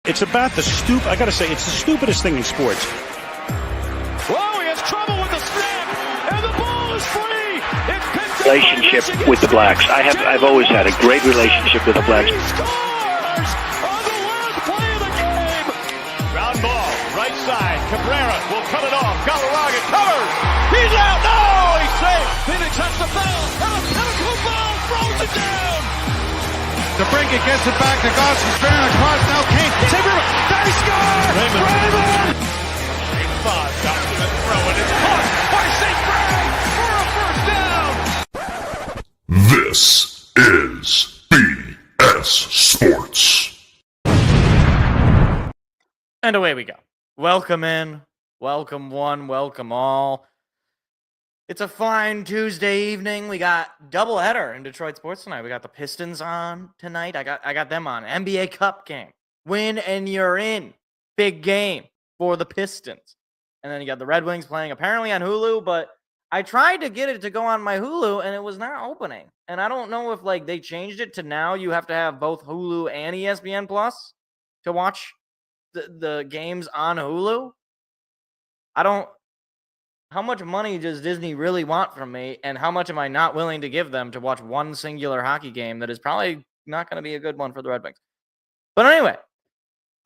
It's about the I gotta say, it's the stupidest thing in sports. Whoa, he has trouble with the snap, and the ball is free. Relationship with the blacks. I've always had a great relationship with the blacks. He scores on the last play of the game. Ground ball, right side. Cabrera will cut it off. Galarraga covers. He's out. No, he's safe. Phoenix has the foul. And a pinnacle ball throws it down. DeBrincat gets it back to Gosses, Barron across now Kane. Timberman, they score! Raymond! Raymond Foss got to the throw, and it's caught by St. Brown for a first down. This is BS Sports. And away we go. Welcome in. Welcome one. Welcome all. It's a fine Tuesday evening. We got doubleheader in Detroit sports tonight. We got the Pistons on tonight. I got them on. NBA Cup game. Win and you're in. Big game for the Pistons. And then you got the Red Wings playing apparently on Hulu, but I tried to get it to go on my Hulu and it was not opening. And I don't know if they changed it to now you have to have both Hulu and ESPN Plus to watch the games on Hulu. How much money does Disney really want from me, and how much am I not willing to give them to watch one singular hockey game that is probably not going to be a good one for the Red Wings? But anyway,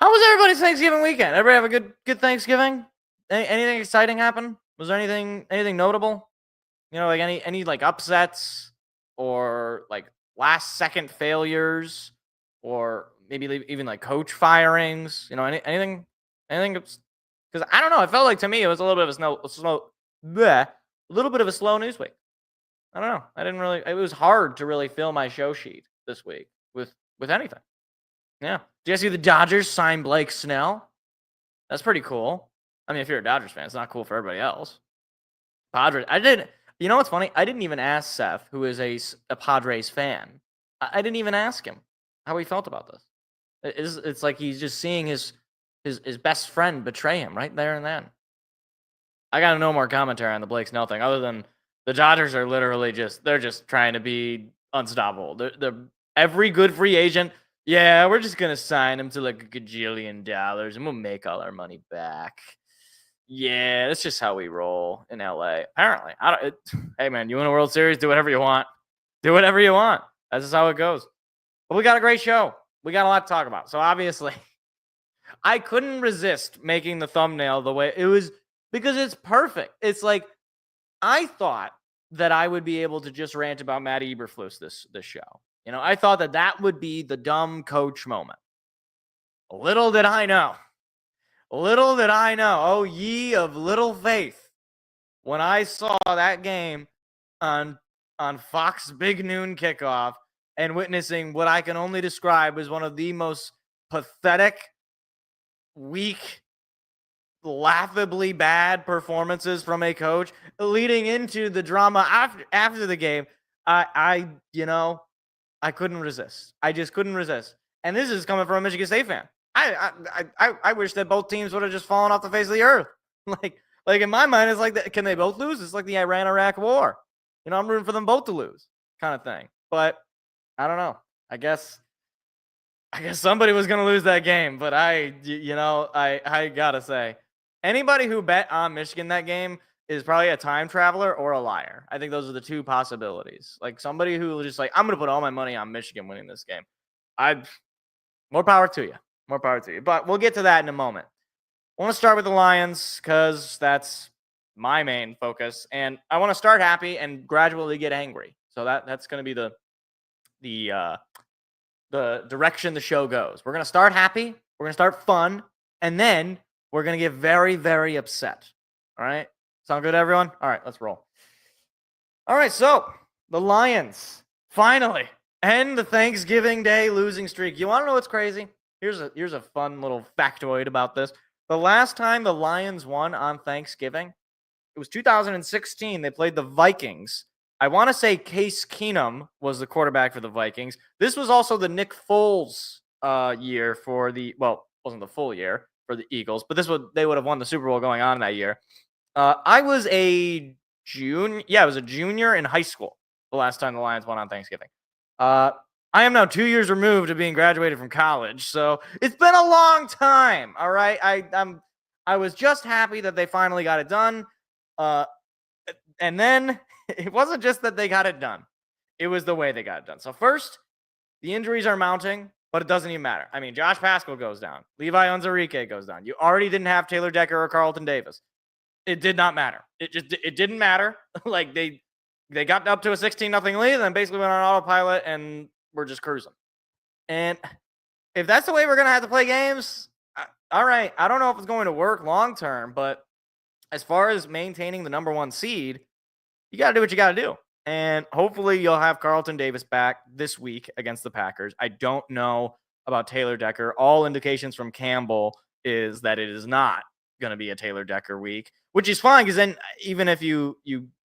how was everybody's Thanksgiving weekend? Everybody have a good Thanksgiving? Anything exciting happen? Was there anything notable? You know, any upsets or last second failures or maybe even coach firings? You know, anything? Because I don't know. It felt like to me it was a little bit of a little bit of a slow news week. I don't know. I didn't really. It was hard to really fill my show sheet this week with anything. Yeah. Did you see the Dodgers sign Blake Snell? That's pretty cool. I mean, if you're a Dodgers fan, it's not cool for everybody else. Padres. You know what's funny? I didn't even ask Seth, who is a Padres fan. I didn't even ask him how he felt about this. It's like he's just seeing his best friend betray him right there and then. I got no more commentary on the Blake Snell thing other than the Dodgers are literally they're just trying to be unstoppable. They're every good free agent. Yeah, we're just going to sign him to a gajillion dollars and we'll make all our money back. Yeah, that's just how we roll in LA. Apparently. Hey, man, you win a World Series, do whatever you want. Do whatever you want. That's just how it goes. But we got a great show. We got a lot to talk about. So obviously, I couldn't resist making the thumbnail the way it was because it's perfect. It's I thought that I would be able to just rant about Matt Eberflus this show. You know, I thought that would be the dumb coach moment. Little did I know. Oh, ye of little faith. When I saw that game on Fox Big Noon kickoff and witnessing what I can only describe as one of the most pathetic, weak, laughably bad performances from a coach leading into the drama after the game, I couldn't resist. I just couldn't resist. And this is coming from a Michigan State fan. I wish that both teams would have just fallen off the face of the earth. Like in my mind, it's can they both lose? It's like the Iran-Iraq war. You know, I'm rooting for them both to lose kind of thing. But I don't know. I guess somebody was going to lose that game, but I got to say, anybody who bet on Michigan that game is probably a time traveler or a liar. I think those are the two possibilities. Somebody who just I'm going to put all my money on Michigan winning this game. More power to you. More power to you. But we'll get to that in a moment. I want to start with the Lions because that's my main focus. And I want to start happy and gradually get angry. So that's going to be the direction the show goes. We're going to start happy. We're going to start fun. And then we're going to get very, very upset. All right? Sound good, everyone? All right, let's roll. All right, so the Lions finally end the Thanksgiving Day losing streak. You want to know what's crazy? Here's a fun little factoid about this. The last time the Lions won on Thanksgiving, it was 2016. They played the Vikings. I want to say Case Keenum was the quarterback for the Vikings. This was also the Nick Foles year for wasn't the full year for the Eagles, but they would have won the Super Bowl going on that year. I was a junior. Yeah, I was a junior in high school the last time the Lions won on Thanksgiving. I I am now 2 years removed of being graduated from college, so it's been a long time. All right, I was just happy that they finally got it done, and then it wasn't just that they got it done; it was the way they got it done. So first, the injuries are mounting, but it doesn't even matter. I mean, Josh Paschal goes down, Levi Onwuzurike goes down. You already didn't have Taylor Decker or Carlton Davis. It did not matter. It didn't matter. Like they got up to a 16-0 lead, and then basically went on autopilot, and we're just cruising. And if that's the way we're gonna have to play games, all right. I don't know if it's going to work long term, but as far as maintaining the number 1 seed, you got to do what you got to do. And hopefully you'll have Carlton Davis back this week against the Packers. I don't know about Taylor Decker. All indications from Campbell is that it is not going to be a Taylor Decker week, which is fine because then even if you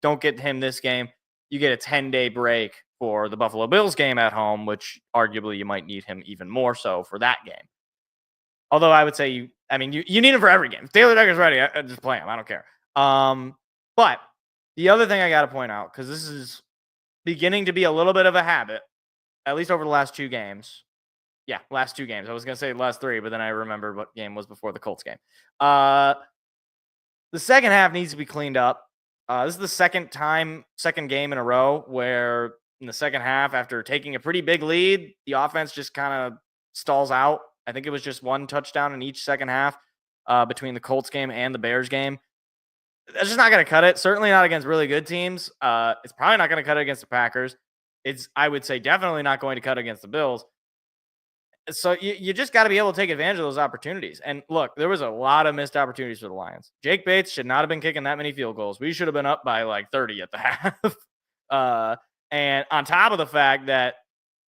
don't get him this game, you get a 10-day break for the Buffalo Bills game at home, which arguably you might need him even more so for that game. Although I would say you need him for every game. If Taylor Decker's ready, I just play him. I don't care. But the other thing I got to point out, because this is beginning to be a little bit of a habit, at least over the last 2 games. Yeah, last 2 games. I was going to say the last 3, but then I remembered what game was before the Colts game. The second half needs to be cleaned up. This is the second game in a row where in the second half, after taking a pretty big lead, the offense just kind of stalls out. I think it was just 1 touchdown in each second half between the Colts game and the Bears game. That's just not going to cut it. Certainly not against really good teams. It's probably not going to cut it against the Packers. It's, I would say, definitely not going to cut against the Bills. So you just got to be able to take advantage of those opportunities. And look, there was a lot of missed opportunities for the Lions. Jake Bates should not have been kicking that many field goals. We should have been up by like 30 at the half. And on top of the fact that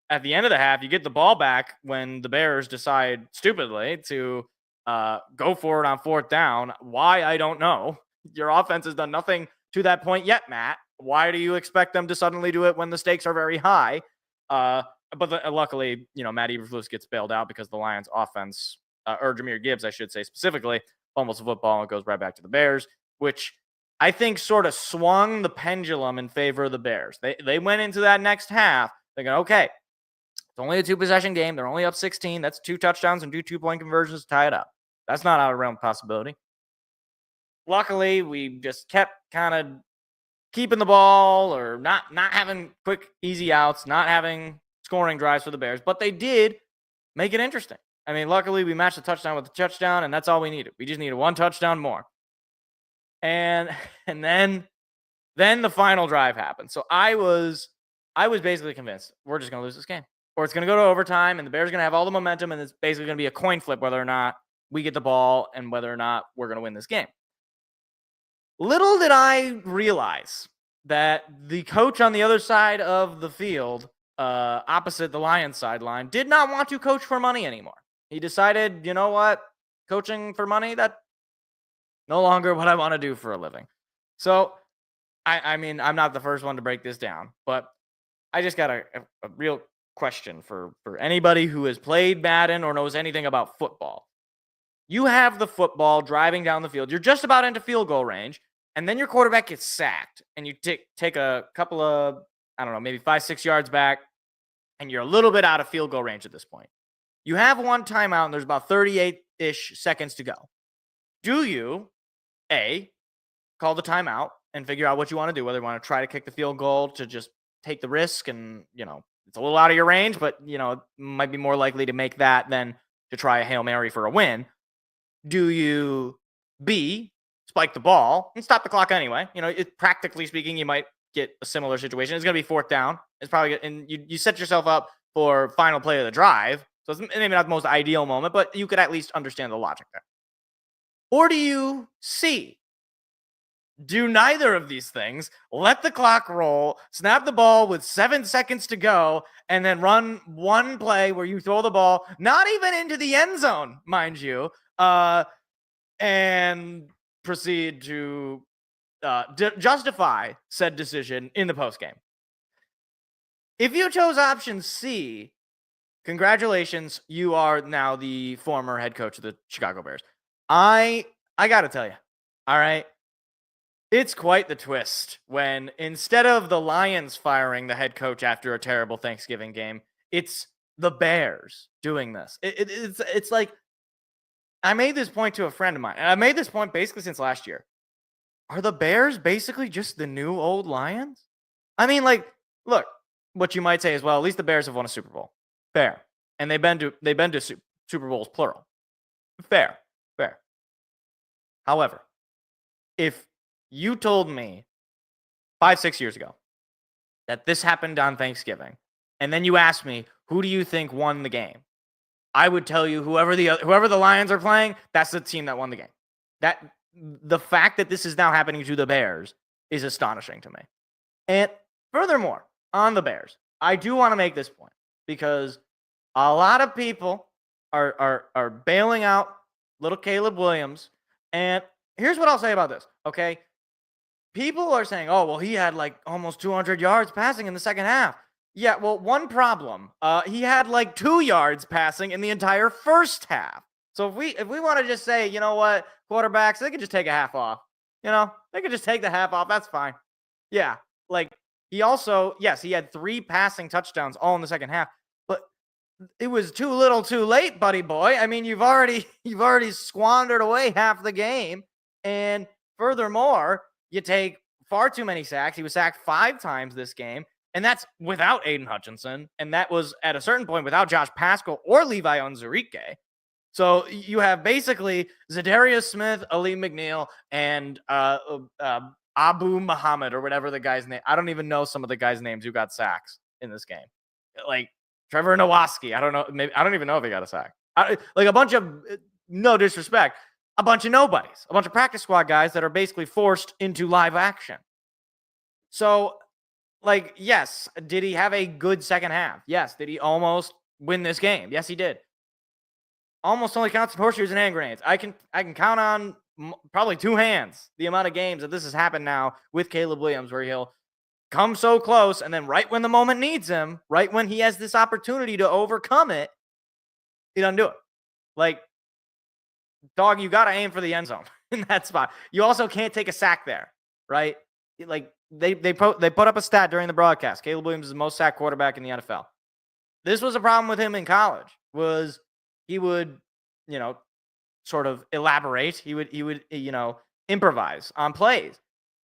at the end of the half, you get the ball back when the Bears decide stupidly to go for it on 4th down. Why, I don't know. Your offense has done nothing to that point yet, Matt. Why do you expect them to suddenly do it when the stakes are very high? But luckily, Matt Eberflus gets bailed out because the Lions offense, or Jahmyr Gibbs, I should say specifically, fumbles the football and goes right back to the Bears, which I think sort of swung the pendulum in favor of the Bears. They went into that next half thinking, okay, it's only a 2-possession game. They're only up 16. That's 2 touchdowns and 2 2-point conversions to tie it up. That's not out of realm possibility. Luckily, we just kept kind of keeping the ball or not having quick, easy outs, not having scoring drives for the Bears, but they did make it interesting. I mean, luckily, we matched the touchdown with the touchdown, and that's all we needed. We just needed 1 touchdown more. And then the final drive happened. So I was basically convinced we're just going to lose this game. Or it's going to go to overtime, and the Bears are going to have all the momentum, and it's basically going to be a coin flip whether or not we get the ball and whether or not we're going to win this game. Little did I realize that the coach on the other side of the field, opposite the Lions sideline, did not want to coach for money anymore. He decided, you know what? Coaching for money, that's no longer what I want to do for a living. So, I mean, I'm not the first one to break this down, but I just got a real question for anybody who has played Madden or knows anything about football. You have the football driving down the field. You're just about into field goal range, and then your quarterback gets sacked, and you take a couple of, I don't know, maybe 5-6 yards back, and you're a little bit out of field goal range at this point. You have 1 timeout, and there's about 38-ish seconds to go. Do you, A, call the timeout and figure out what you want to do, whether you want to try to kick the field goal to just take the risk and, it's a little out of your range, but, it might be more likely to make that than to try a Hail Mary for a win. Do you, B, spike the ball and stop the clock anyway? Practically speaking, you might get a similar situation. It's going to be 4th down. It's probably, and you set yourself up for final play of the drive. So it's maybe not the most ideal moment, but you could at least understand the logic there. Or do you, C, do neither of these things, let the clock roll, snap the ball with 7 seconds to go, and then run 1 play where you throw the ball, not even into the end zone, mind you, and proceed to justify said decision in the postgame. If you chose option C, congratulations, you are now the former head coach of the Chicago Bears. I got to tell you, all right, it's quite the twist when instead of the Lions firing the head coach after a terrible Thanksgiving game, It's the Bears doing this. It's like, I made this point to a friend of mine, and I made this point basically since last year. Are the Bears basically just the new old Lions? I mean, like, look, what you might say is, well, at least the Bears have won a Super Bowl. Fair. And they've been to Super Bowls, plural. Fair. However, if you told me 5-6 years ago that this happened on Thanksgiving, and then you asked me, who do you think won the game? I would tell you whoever the Lions are playing, that's the team that won the game. The fact that this is now happening to the Bears is astonishing to me. And furthermore, on the Bears, I do want to make this point because a lot of people are bailing out little Caleb Williams. And here's what I'll say about this, okay? People are saying, oh, well, he had like almost 200 yards passing in the second half. Yeah, well, one problem. He had like 2 yards passing in the entire first half. So if we want to just say, you know what, quarterbacks, they could just take a half off. You know, they could just take the half off. That's fine. Yeah, like he also, yes, he had 3 passing touchdowns all in the second half, but it was too little, too late, buddy boy. I mean, you've already squandered away half the game, and furthermore, you take far too many sacks. He was sacked 5 times this game. And that's without Aiden Hutchinson. And that was at a certain point without Josh Paschal or Levi Onwuzurike. So you have basically Zadarius Smith, Ali McNeil, and Abu Muhammad or whatever the guy's name. I don't even know some of the guys' names who got sacks in this game. Like Trevor Nowaski. I don't know. Maybe I don't even know if he got a sack. Like a bunch of, no disrespect, a bunch of nobodies, a bunch of practice squad guys that are basically forced into live action. So, like, yes, did he have a good second half? Yes. Did he almost win this game? Yes, he did. Almost only counts in horseshoes and hand grenades. I can count on probably 2 hands the amount of games that this has happened now with Caleb Williams, where he'll come so close, and then right when the moment needs him, right when he has this opportunity to overcome it, he doesn't do it. Like, dog, you got to aim for the end zone in that spot. You also can't take a sack there, right? Like, they put up a stat during the broadcast. Caleb Williams is the most sacked quarterback in the NFL. This was a problem with him in college, was he would, sort of elaborate. He would, improvise on plays.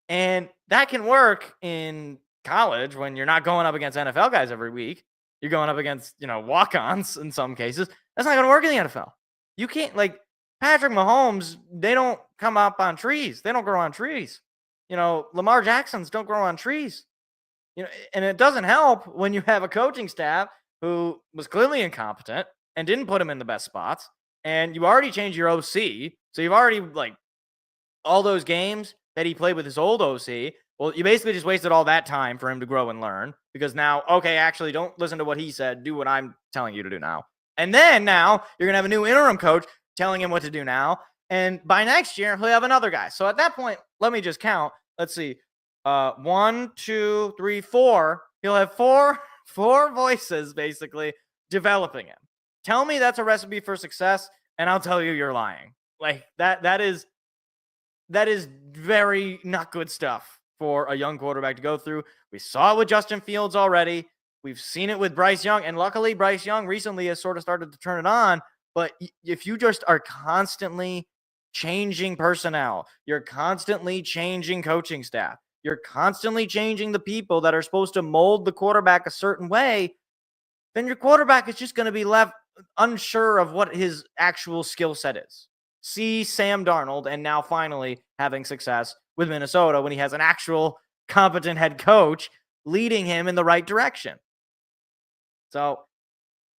And that can work in college when you're not going up against NFL guys every week. You're going up against, walk-ons in some cases. That's not going to work in the NFL. You can't, like, Patrick Mahomes, they don't come up on trees. They don't grow on trees. Lamar Jacksons don't grow on trees. And it doesn't help when you have a coaching staff who was clearly incompetent and didn't put him in the best spots. And you already changed your OC. So you've already, all those games that he played with his old OC, well, you basically just wasted all that time for him to grow and learn, because now, okay, actually don't listen to what he said. Do what I'm telling you to do now. And then now you're going to have a new interim coach telling him what to do now. And by next year, he'll have another guy. So at that point, let me just count. Let's see. 1, 2, 3, 4. He'll have four voices basically developing him. Tell me that's a recipe for success, and I'll tell you you're lying. Like that is very not good stuff for a young quarterback to go through. We saw it with Justin Fields already. We've seen it with Bryce Young, and luckily Bryce Young recently has sort of started to turn it on. But if you just are constantly changing personnel, you're constantly changing coaching staff, you're constantly changing the people that are supposed to mold the quarterback a certain way, then your quarterback is just going to be left unsure of what his actual skill set is. See Sam Darnold, and now finally having success with Minnesota when he has an actual competent head coach leading him in the right direction. So,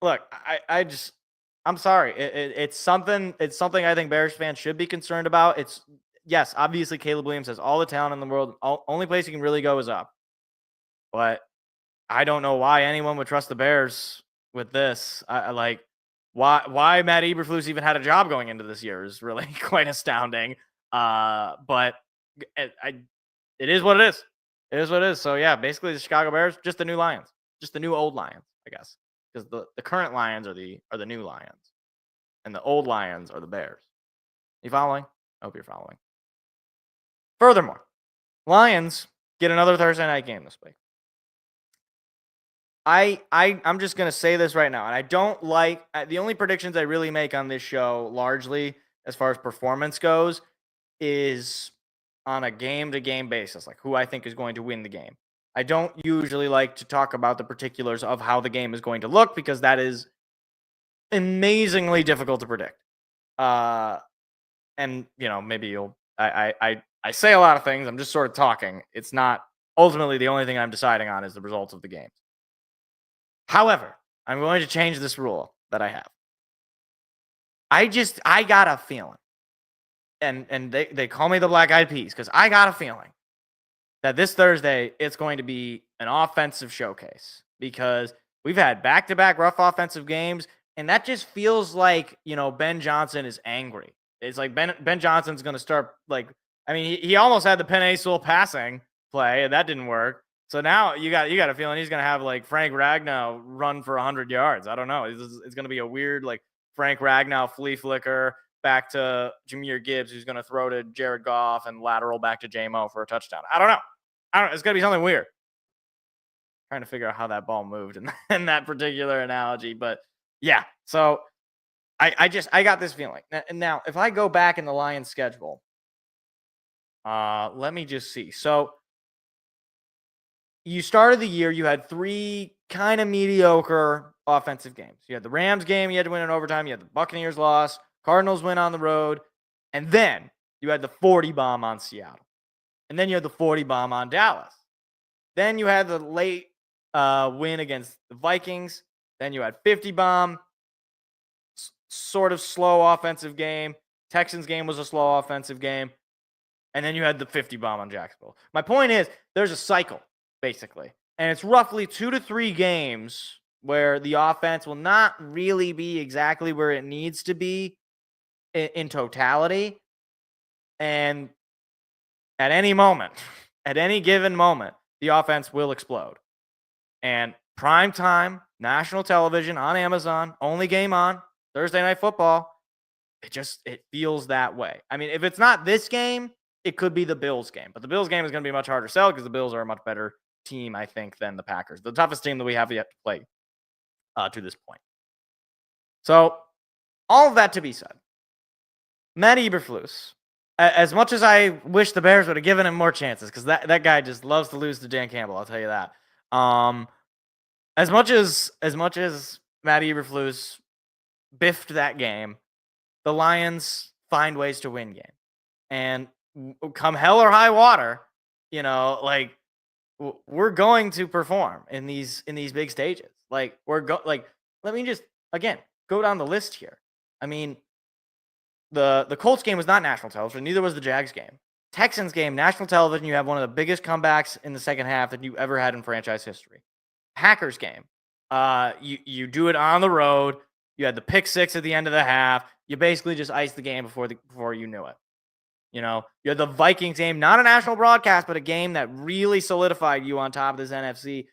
look, I'm sorry. It's something I think Bears fans should be concerned about. Yes, obviously Caleb Williams has all the talent in the world. Only place he can really go is up. But I don't know why anyone would trust the Bears with this. Why Matt Eberflus even had a job going into this year is really quite astounding. But it is what it is. It is what it is. So yeah, basically the Chicago Bears, just the new Lions, just the new old Lions, I guess, because the current Lions are the new Lions, and the old Lions are the Bears. You following? I hope you're following. Furthermore, Lions get another Thursday night game this week. I'm just gonna say this right now, and I don't like the only predictions I really make on this show, largely as far as performance goes, is on a game-to-game basis, like who I think is going to win the game. I don't usually like to talk about the particulars of how the game is going to look because that is amazingly difficult to predict. And maybe you'll. I say a lot of things. I'm just sort of talking. It's not ultimately the only thing I'm deciding on is the results of the game. However, I'm going to change this rule that I have. I got a feeling, and they call me the Black Eyed Peas because I got a feeling that this Thursday it's going to be an offensive showcase because we've had back-to-back rough offensive games, and that just feels like Ben Johnson is angry. It's like Ben Johnson's going to start he almost had the Penei Sewell passing play, and that didn't work. So now you got a feeling he's going to have Frank Ragnow run for 100 yards. I don't know. It's going to be a weird Frank Ragnow flea flicker back to Jahmyr Gibbs, who's going to throw to Jared Goff and lateral back to J-Mo for a touchdown. I don't know. It's going to be something weird. Trying to figure out how that ball moved in that particular analogy. But yeah, so I got this feeling. Now, if I go back in the Lions schedule, let me just see. So you started the year, you had 3 kind of mediocre offensive games. You had the Rams game, you had to win in overtime. You had the Buccaneers loss, Cardinals win on the road. And then you had the 40 bomb on Seattle. And then you had the 40 bomb on Dallas. Then you had the late win against the Vikings. Then you had 50 bomb, sort of slow offensive game. Texans game was a slow offensive game. And then you had the 50 bomb on Jacksonville. My point is, there's a cycle, basically. And it's roughly 2 to 3 games where the offense will not really be exactly where it needs to be in totality. And at any moment, at any given moment, the offense will explode. And prime time, national television on Amazon, only game on, Thursday Night Football, it feels that way. I mean, if it's not this game, it could be the Bills game. But the Bills game is going to be much harder to sell because the Bills are a much better team, I think, than the Packers. The toughest team that we have yet to play to this point. So, all of that to be said, Matt Eberflus, as much as I wish the Bears would have given him more chances, because that guy just loves to lose to Dan Campbell, I'll tell you that. As much as Matt Eberflus biffed that game, the Lions find ways to win game. And come hell or high water, we're going to perform in these big stages. Let me just again go down the list here. I mean, the Colts game was not national television, neither was the Jags game. Texans game, national television, you have one of the biggest comebacks in the second half that you ever had in franchise history. Packers game, you do it on the road. You had the pick six at the end of the half. You basically just iced the game before you knew it. You had the Vikings game, not a national broadcast, but a game that really solidified you on top of this NFC.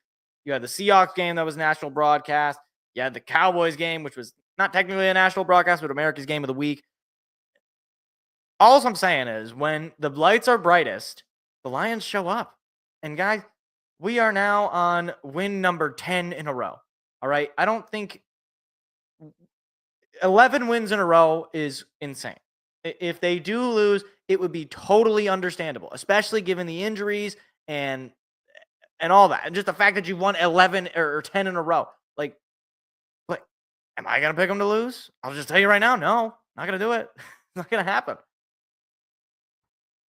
You had the Seahawks game that was national broadcast. You had the Cowboys game, which was not technically a national broadcast, but America's game of the week. All I'm saying is when the lights are brightest, the Lions show up. And guys, we are now on win number 10 in a row. All right. I don't think 11 wins in a row is insane. If they do lose, it would be totally understandable, especially given the injuries and all that. And just the fact that you won 11 or 10 in a row. But am I going to pick them to lose? I'll just tell you right now, no, not going to do it. It's not going to happen.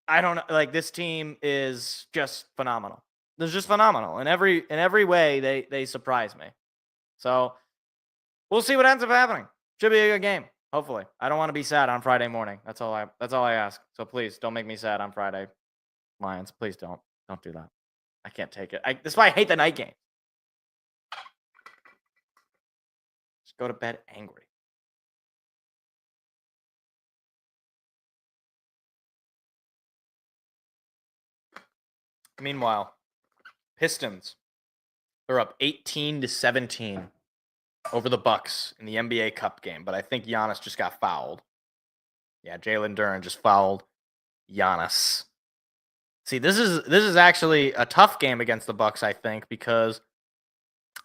I don't know. This team is just phenomenal. They're just phenomenal. In every way, they surprise me. So we'll see what ends up happening. Should be a good game. Hopefully. I don't want to be sad on Friday morning. That's all I ask. So please don't make me sad on Friday. Lions, please don't do that. I can't take it. That's why I hate the night game. Just go to bed angry. Meanwhile, Pistons are up 18-17 over the Bucks in the NBA Cup game, but I think Giannis just got fouled. Yeah, Jalen Duren just fouled Giannis. See, this is actually a tough game against the Bucks, I think, because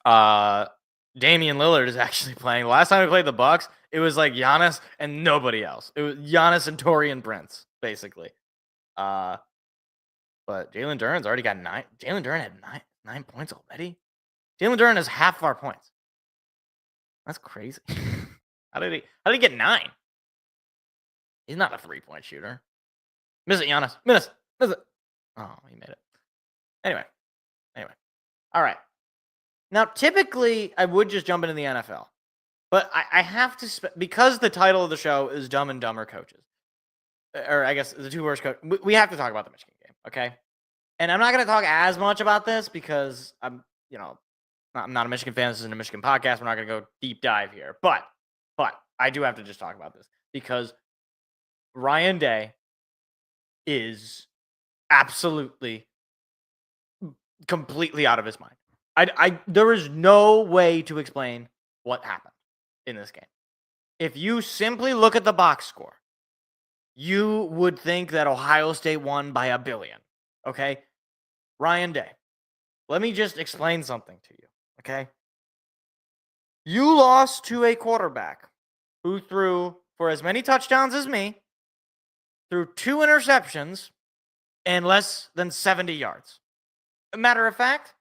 Damian Lillard is actually playing. The last time we played the Bucks, it was like Giannis and nobody else. It was Giannis and Torian Prince, basically. But Jalen Duren's already got 9. Jalen Duren had 9 points already. Jalen Duren has half of our points. That's crazy. How did he get 9? He's not a 3-point shooter. Miss it, Giannis. Miss it. Oh, he made it. Anyway. All right. Now, typically, I would just jump into the NFL. But I have to, because the title of the show is Dumb and Dumber Coaches. Or I guess the 2 worst coaches. We have to talk about the Michigan game, okay? And I'm not going to talk as much about this because I'm not a Michigan fan. This isn't a Michigan podcast. We're not going to go deep dive here. But I do have to just talk about this because Ryan Day is absolutely, completely out of his mind. There is no way to explain what happened in this game. If you simply look at the box score, you would think that Ohio State won by 1 billion. Okay? Ryan Day, let me just explain something to you. Okay? You lost to a quarterback who threw for as many touchdowns as me, threw 2 interceptions, and less than 70 yards. A matter of fact,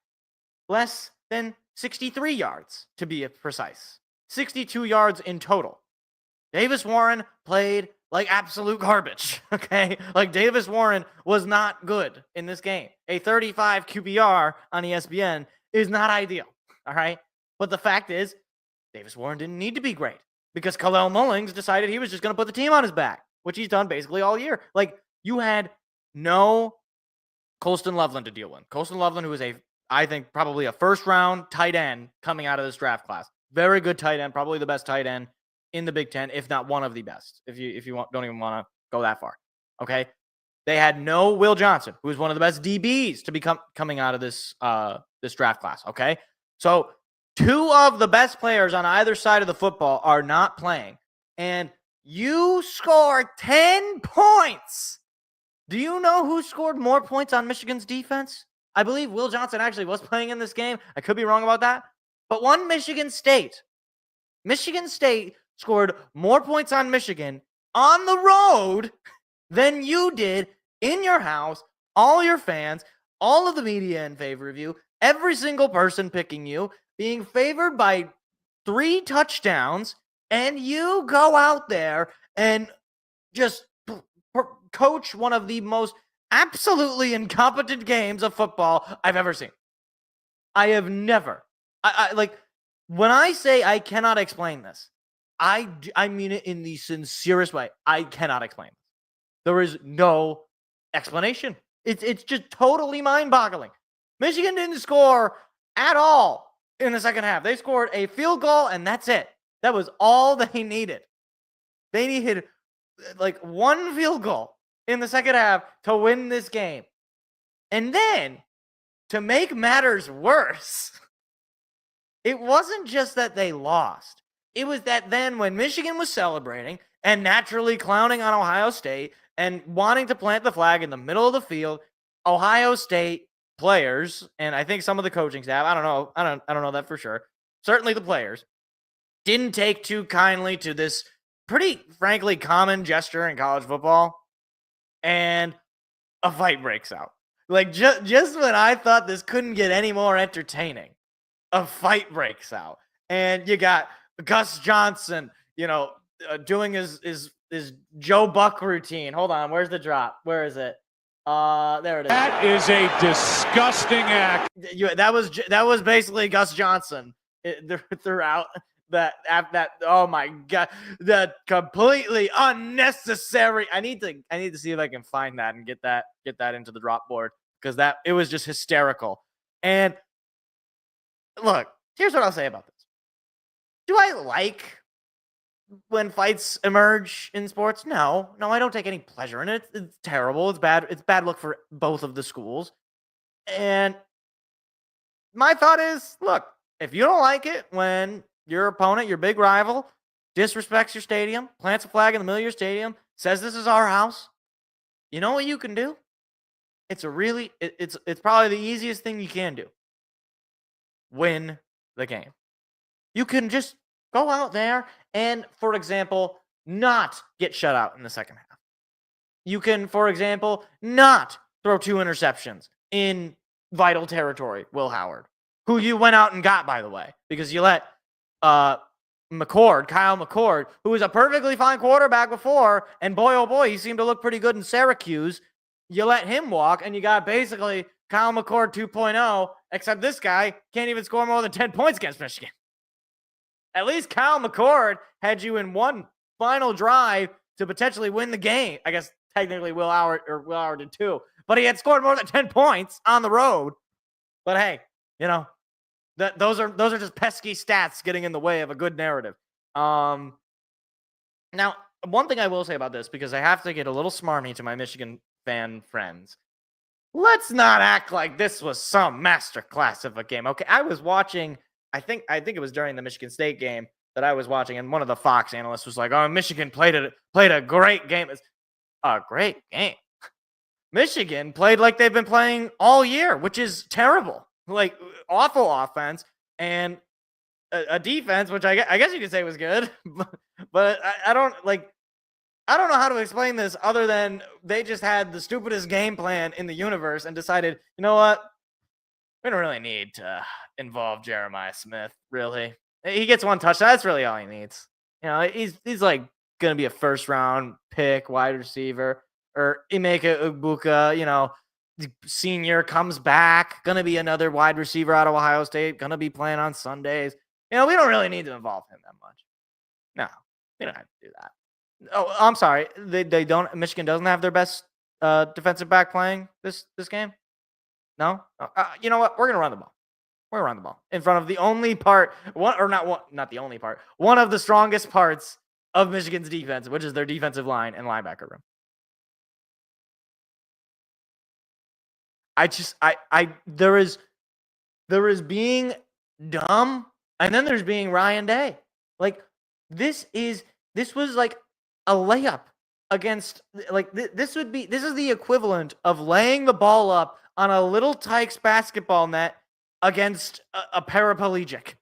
less than 63 yards, to be precise. 62 yards in total. Davis Warren played like absolute garbage, okay? Like, Davis Warren was not good in this game. A 35 QBR on ESPN is not ideal, all right? But the fact is, Davis Warren didn't need to be great because Khalil Mullings decided he was just going to put the team on his back, which he's done basically all year. Like, you had no Colston Loveland to deal with. Colston Loveland, who is I think probably a first-round tight end coming out of this draft class. Very good tight end, probably the best tight end in the Big Ten, if not one of the best, if you don't even want to go that far, okay? They had no Will Johnson, who is one of the best DBs to be coming out of this draft class, okay? So 2 of the best players on either side of the football are not playing, and you scored 10 points. Do you know who scored more points on Michigan's defense? I believe Will Johnson actually was playing in this game. I could be wrong about that. But one Michigan State. Michigan State scored more points on Michigan on the road than you did in your house, all your fans, all of the media in favor of you, every single person picking you, being favored by 3 touchdowns, and you go out there and just coach one of the most absolutely incompetent games of football I've ever seen. I have never. I like, when I say I cannot explain this, I mean it in the sincerest way. I cannot explain this. There is no explanation. It's just totally mind-boggling. Michigan didn't score at all in the second half. They scored a field goal, and that's it. That was all they needed. They needed like 1 field goal in the second half to win this game. And then, to make matters worse, it wasn't just that they lost. It was that then when Michigan was celebrating and naturally clowning on Ohio State and wanting to plant the flag in the middle of the field, Ohio State players, and I think some of the coaching staff, I don't know that for sure, certainly the players, didn't take too kindly to this pretty, frankly, common gesture in college football, and a fight breaks out. Like, just when I thought this couldn't get any more entertaining, a fight breaks out. And you got Gus Johnson, doing his Joe Buck routine. Hold on, where's the drop? Where is it? There it is. That is a disgusting act. That was basically Gus Johnson throughout that. Oh my God, that completely unnecessary. I need to see if I can find that and get that into the drop board, because it was just hysterical. And look, here's what I'll say about this. Do I like when fights emerge in sports? No, I don't take any pleasure in it. It's terrible. It's bad. It's bad look for both of the schools. And my thought is, look, if you don't like it when your opponent, your big rival, disrespects your stadium, plants a flag in the middle of your stadium, says this is our house, you know what you can do? It's probably the easiest thing you can do. Win the game. You can just go out there and, for example, not get shut out in the second half. You can, for example, not throw 2 interceptions in vital territory, Will Howard, who you went out and got, by the way, because you let Kyle McCord, who was a perfectly fine quarterback before, and boy, oh boy, he seemed to look pretty good in Syracuse. You let him walk, and you got basically Kyle McCord 2.0, except this guy can't even score more than 10 points against Michigan. At least Kyle McCord had you in one final drive to potentially win the game. I guess technically Will Howard did too, but he had scored more than 10 points on the road. But hey, those are just pesky stats getting in the way of a good narrative. Now, one thing I will say about this, because I have to get a little smarmy to my Michigan fan friends. Let's not act like this was some masterclass of a game. Okay, I was watching, I think it was during the Michigan State game that I was watching, and one of the Fox analysts was like, "Oh, Michigan played a great game." It's a great game. Michigan played like they've been playing all year, which is terrible. Like, awful offense and a defense, which I guess you could say was good, but I don't know how to explain this other than they just had the stupidest game plan in the universe and decided, you know what? We don't really need to involve Jeremiah Smith, really. He gets 1 touchdown. That's really all he needs. He's like going to be a first-round pick, wide receiver, or Emeka Egbuka, senior comes back, going to be another wide receiver out of Ohio State, going to be playing on Sundays. We don't really need to involve him that much. No, we don't have to do that. Oh, I'm sorry. They don't. Michigan doesn't have their best defensive back playing this game. No. You know what? We're gonna run the ball. We're gonna run the ball in front of the only part. Not the only part. One of the strongest parts of Michigan's defense, which is their defensive line and linebacker room. There is being dumb, and then there's being Ryan Day. Like, this was like a layup against, like, this is the equivalent of laying the ball up on a Little Tykes basketball net against a paraplegic.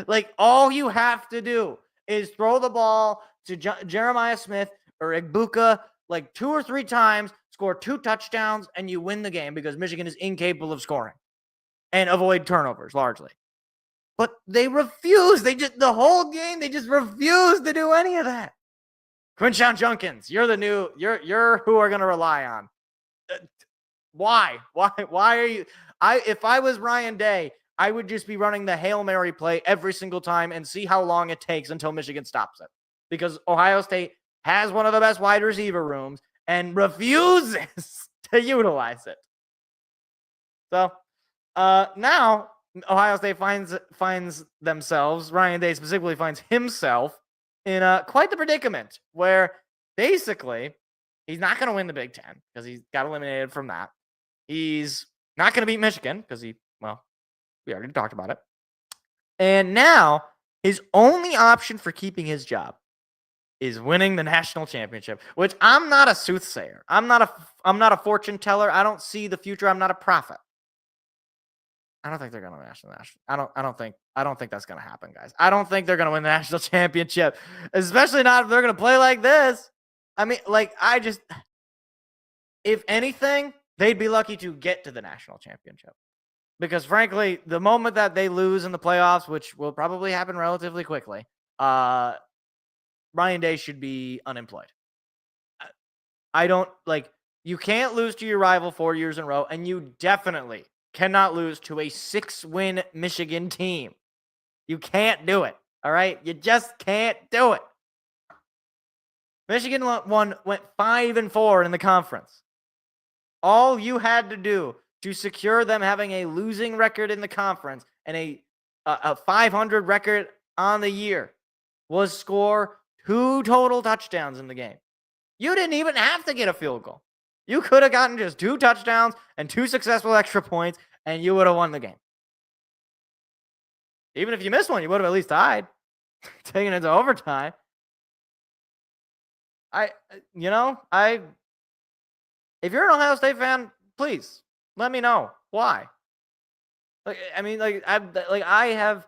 like all you have to do is throw the ball to Jeremiah Smith or Egbuka like 2 or 3 times, score 2 touchdowns, and you win the game because Michigan is incapable of scoring and avoid turnovers largely. But they refuse. The whole game, they just refuse to do any of that. Quinshawn Junkins, you're who we're going to rely on. Why are you? If I was Ryan Day, I would just be running the Hail Mary play every single time and see how long it takes until Michigan stops it. Because Ohio State has one of the best wide receiver rooms and refuses to utilize it. So now Ohio State finds themselves, Ryan Day specifically finds himself in quite the predicament where basically he's not going to win the Big Ten because he got eliminated from that. He's not going to beat Michigan because we already talked about it. And now his only option for keeping his job is winning the national championship, which I'm not a soothsayer. I'm not a fortune teller. I don't see the future. I'm not a prophet. I don't think they're going to win the national. I don't think that's going to happen, guys. I don't think they're going to win the national championship, especially not if they're going to play like this. I mean, if anything, they'd be lucky to get to the national championship. Because frankly, the moment that they lose in the playoffs, which will probably happen relatively quickly, Ryan Day should be unemployed. You can't lose to your rival 4 years in a row, and you definitely cannot lose to a 6-win Michigan team. You can't do it, all right? You just can't do it. Michigan went 5-4 in the conference. All you had to do to secure them having a losing record in the conference and a 500 record on the year was score 2 total touchdowns in the game. You didn't even have to get a field goal. You could have gotten just 2 touchdowns and 2 successful extra points, and you would have won the game. Even if you missed one, you would have at least tied, taking it to overtime. If you're an Ohio State fan, please let me know why. I've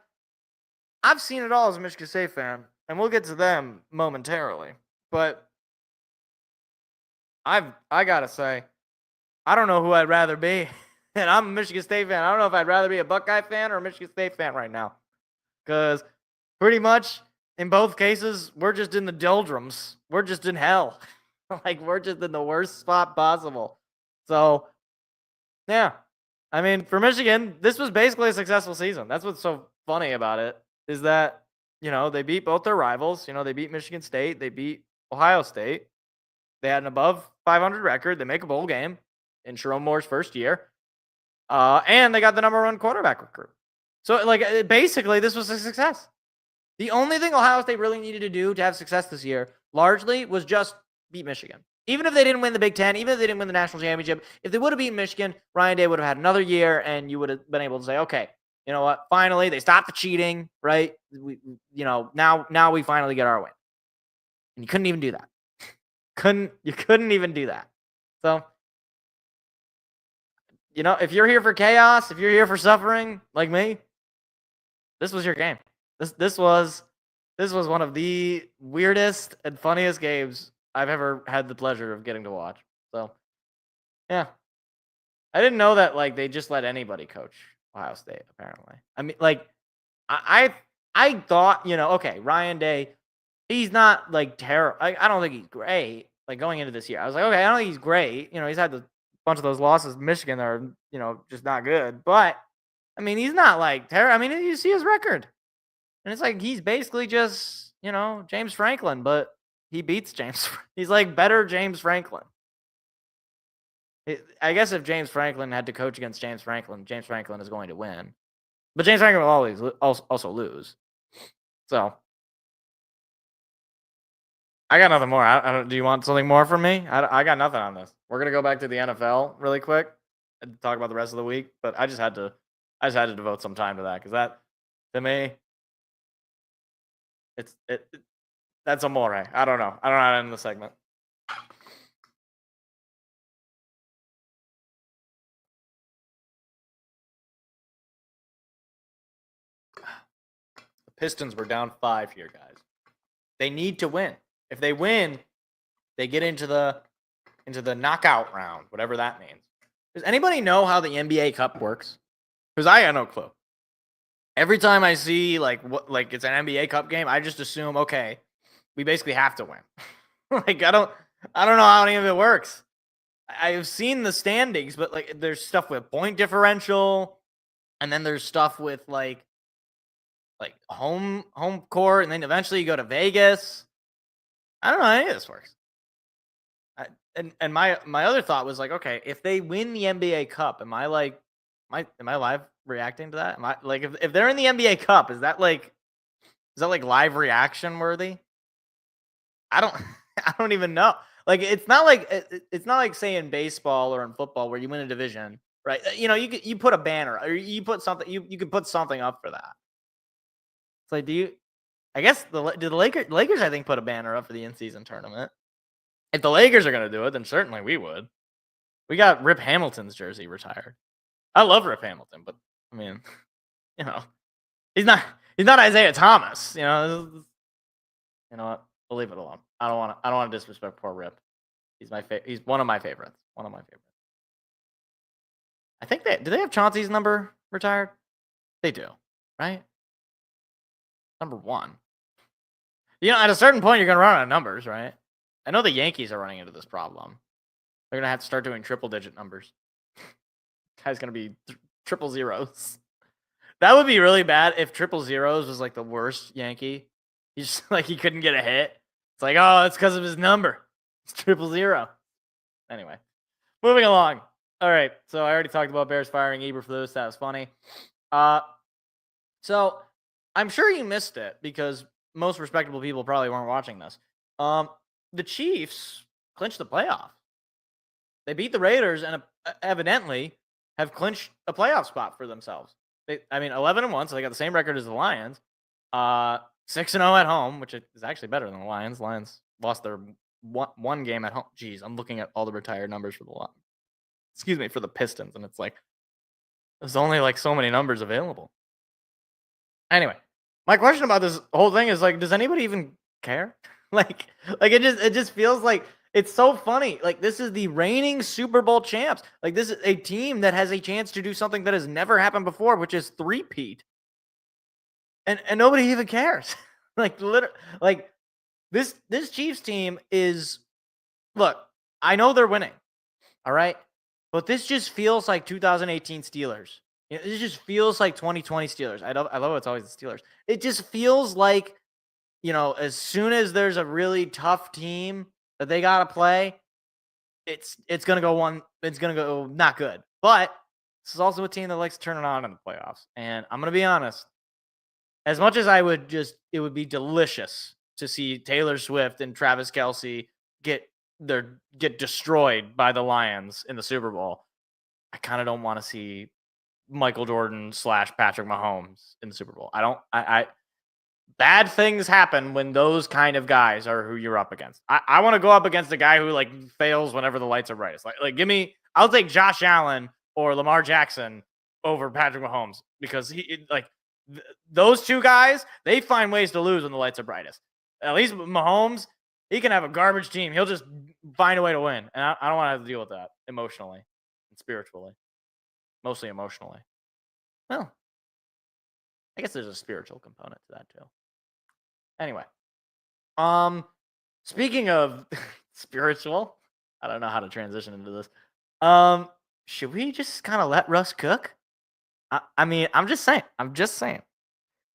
seen it all as a Michigan State fan, and we'll get to them momentarily. But I gotta say, I don't know who I'd rather be. And I'm a Michigan State fan. I don't know if I'd rather be a Buckeye fan or a Michigan State fan right now. Because pretty much in both cases, we're just in the doldrums. We're just in hell. We're just in the worst spot possible. So, yeah. I mean, for Michigan, this was basically a successful season. That's what's so funny about it, is that, they beat both their rivals. They beat Michigan State. They beat Ohio State. They had an above 500 record. They make a bowl game in Sharon Moore's first year. And they got the number 1 quarterback recruit. So, basically, this was a success. The only thing Ohio State really needed to do to have success this year, largely, was just beat Michigan. Even if they didn't win the Big Ten, even if they didn't win the national championship, if they would have beaten Michigan, Ryan Day would have had another year, and you would have been able to say, okay, you know what? Finally, they stopped the cheating, right? Now we finally get our win. And you couldn't even do that. You couldn't even do that. So, if you're here for chaos, if you're here for suffering, like me, this was your game. This was one of the weirdest and funniest games I've ever had the pleasure of getting to watch. So, yeah. I didn't know that they just let anybody coach Ohio State, apparently. I mean, I thought, okay, Ryan Day, he's not terrible. I don't think he's great. Going into this year, I was like, okay, I don't think he's great. He's had a bunch of those losses in Michigan that are, just not good. But I mean, he's not terrible. I mean, you see his record, and it's he's basically just James Franklin, but he beats James. He's better James Franklin. I guess if James Franklin had to coach against James Franklin is going to win, but James Franklin will always also lose. So. I got nothing more. I don't. Do you want something more from me? I got nothing on this. We're gonna go back to the NFL really quick and talk about the rest of the week. But I just had to devote some time to that because that, to me, that's amore. I don't know. I don't know how to end the segment. The Pistons were down 5 here, guys. They need to win. If they win, they get into the knockout round, whatever that means. Does anybody know how the NBA Cup works? Because I got no clue. Every time I see it's an NBA Cup game, I just assume, okay, we basically have to win. I don't know how any of it works. I've seen the standings, but there's stuff with point differential, and then there's stuff with home court, and then eventually you go to Vegas. I don't know how any of this works. And my other thought was okay, if they win the NBA Cup, am I live reacting to that? Am I if they're in the NBA Cup, is that live reaction worthy? I don't even know. It's not like say in baseball or in football where you win a division, right? You put a banner or you put something you could put something up for that. It's do you? I guess do the Lakers I think put a banner up for the in-season tournament. If the Lakers are going to do it, then certainly we would. We got Rip Hamilton's jersey retired. I love Rip Hamilton, but I mean, he's not Isaiah Thomas. You know what? We'll leave it alone. I don't want to disrespect poor Rip. He's he's one of my favorites. One of my favorites. I think do they have Chauncey's number retired? They do, right? Number 1. At a certain point, you're going to run out of numbers, right? I know the Yankees are running into this problem. They're going to have to start doing triple-digit numbers. Guy's going to be triple zeros. That would be really bad if triple zeros was the worst Yankee. He's just he couldn't get a hit. It's oh, it's because of his number. It's 000. Anyway, moving along. All right, so I already talked about Bears firing Eberflus. That was funny. So I'm sure you missed it because most respectable people probably weren't watching this. The Chiefs clinched the playoff. They beat the Raiders and evidently have clinched a playoff spot for themselves. 11-1, so they got the same record as the Lions. 6-0 at home, which is actually better than the Lions. Lions lost their one game at home. Jeez, I'm looking at all the retired numbers for the Pistons, and it's There's only like so many numbers available. Anyway, my question about this whole thing is like, does anybody even care? like it just feels like it's so funny. Like this is the reigning Super Bowl champs. Like this is a team that has a chance to do something that has never happened before, which is three-peat. And nobody even cares. like literally, like this Chiefs team is, look, I know they're winning. All right. But this just feels like 2018 Steelers. It just feels like 2020 Steelers. I love it's always the Steelers. It just feels like, as soon as there's a really tough team that they got to play, it's going to go not good. But this is also a team that likes to turn it on in the playoffs. And I'm going to be honest, as much as it would be delicious to see Taylor Swift and Travis Kelce get destroyed by the Lions in the Super Bowl, I kind of don't want to see Michael Jordan / Patrick Mahomes in the Super Bowl. Bad things happen when those kind of guys are who you're up against. I want to go up against a guy who like fails whenever the lights are brightest. I'll take Josh Allen or Lamar Jackson over Patrick Mahomes because those two guys, they find ways to lose when the lights are brightest. At least Mahomes, he can have a garbage team. He'll just find a way to win. And I don't want to have to deal with that emotionally and spiritually. Mostly emotionally. Well, I guess there's a spiritual component to that too. Anyway. Speaking of spiritual, I don't know how to transition into this. Should we just kind of let Russ cook? I mean, I'm just saying.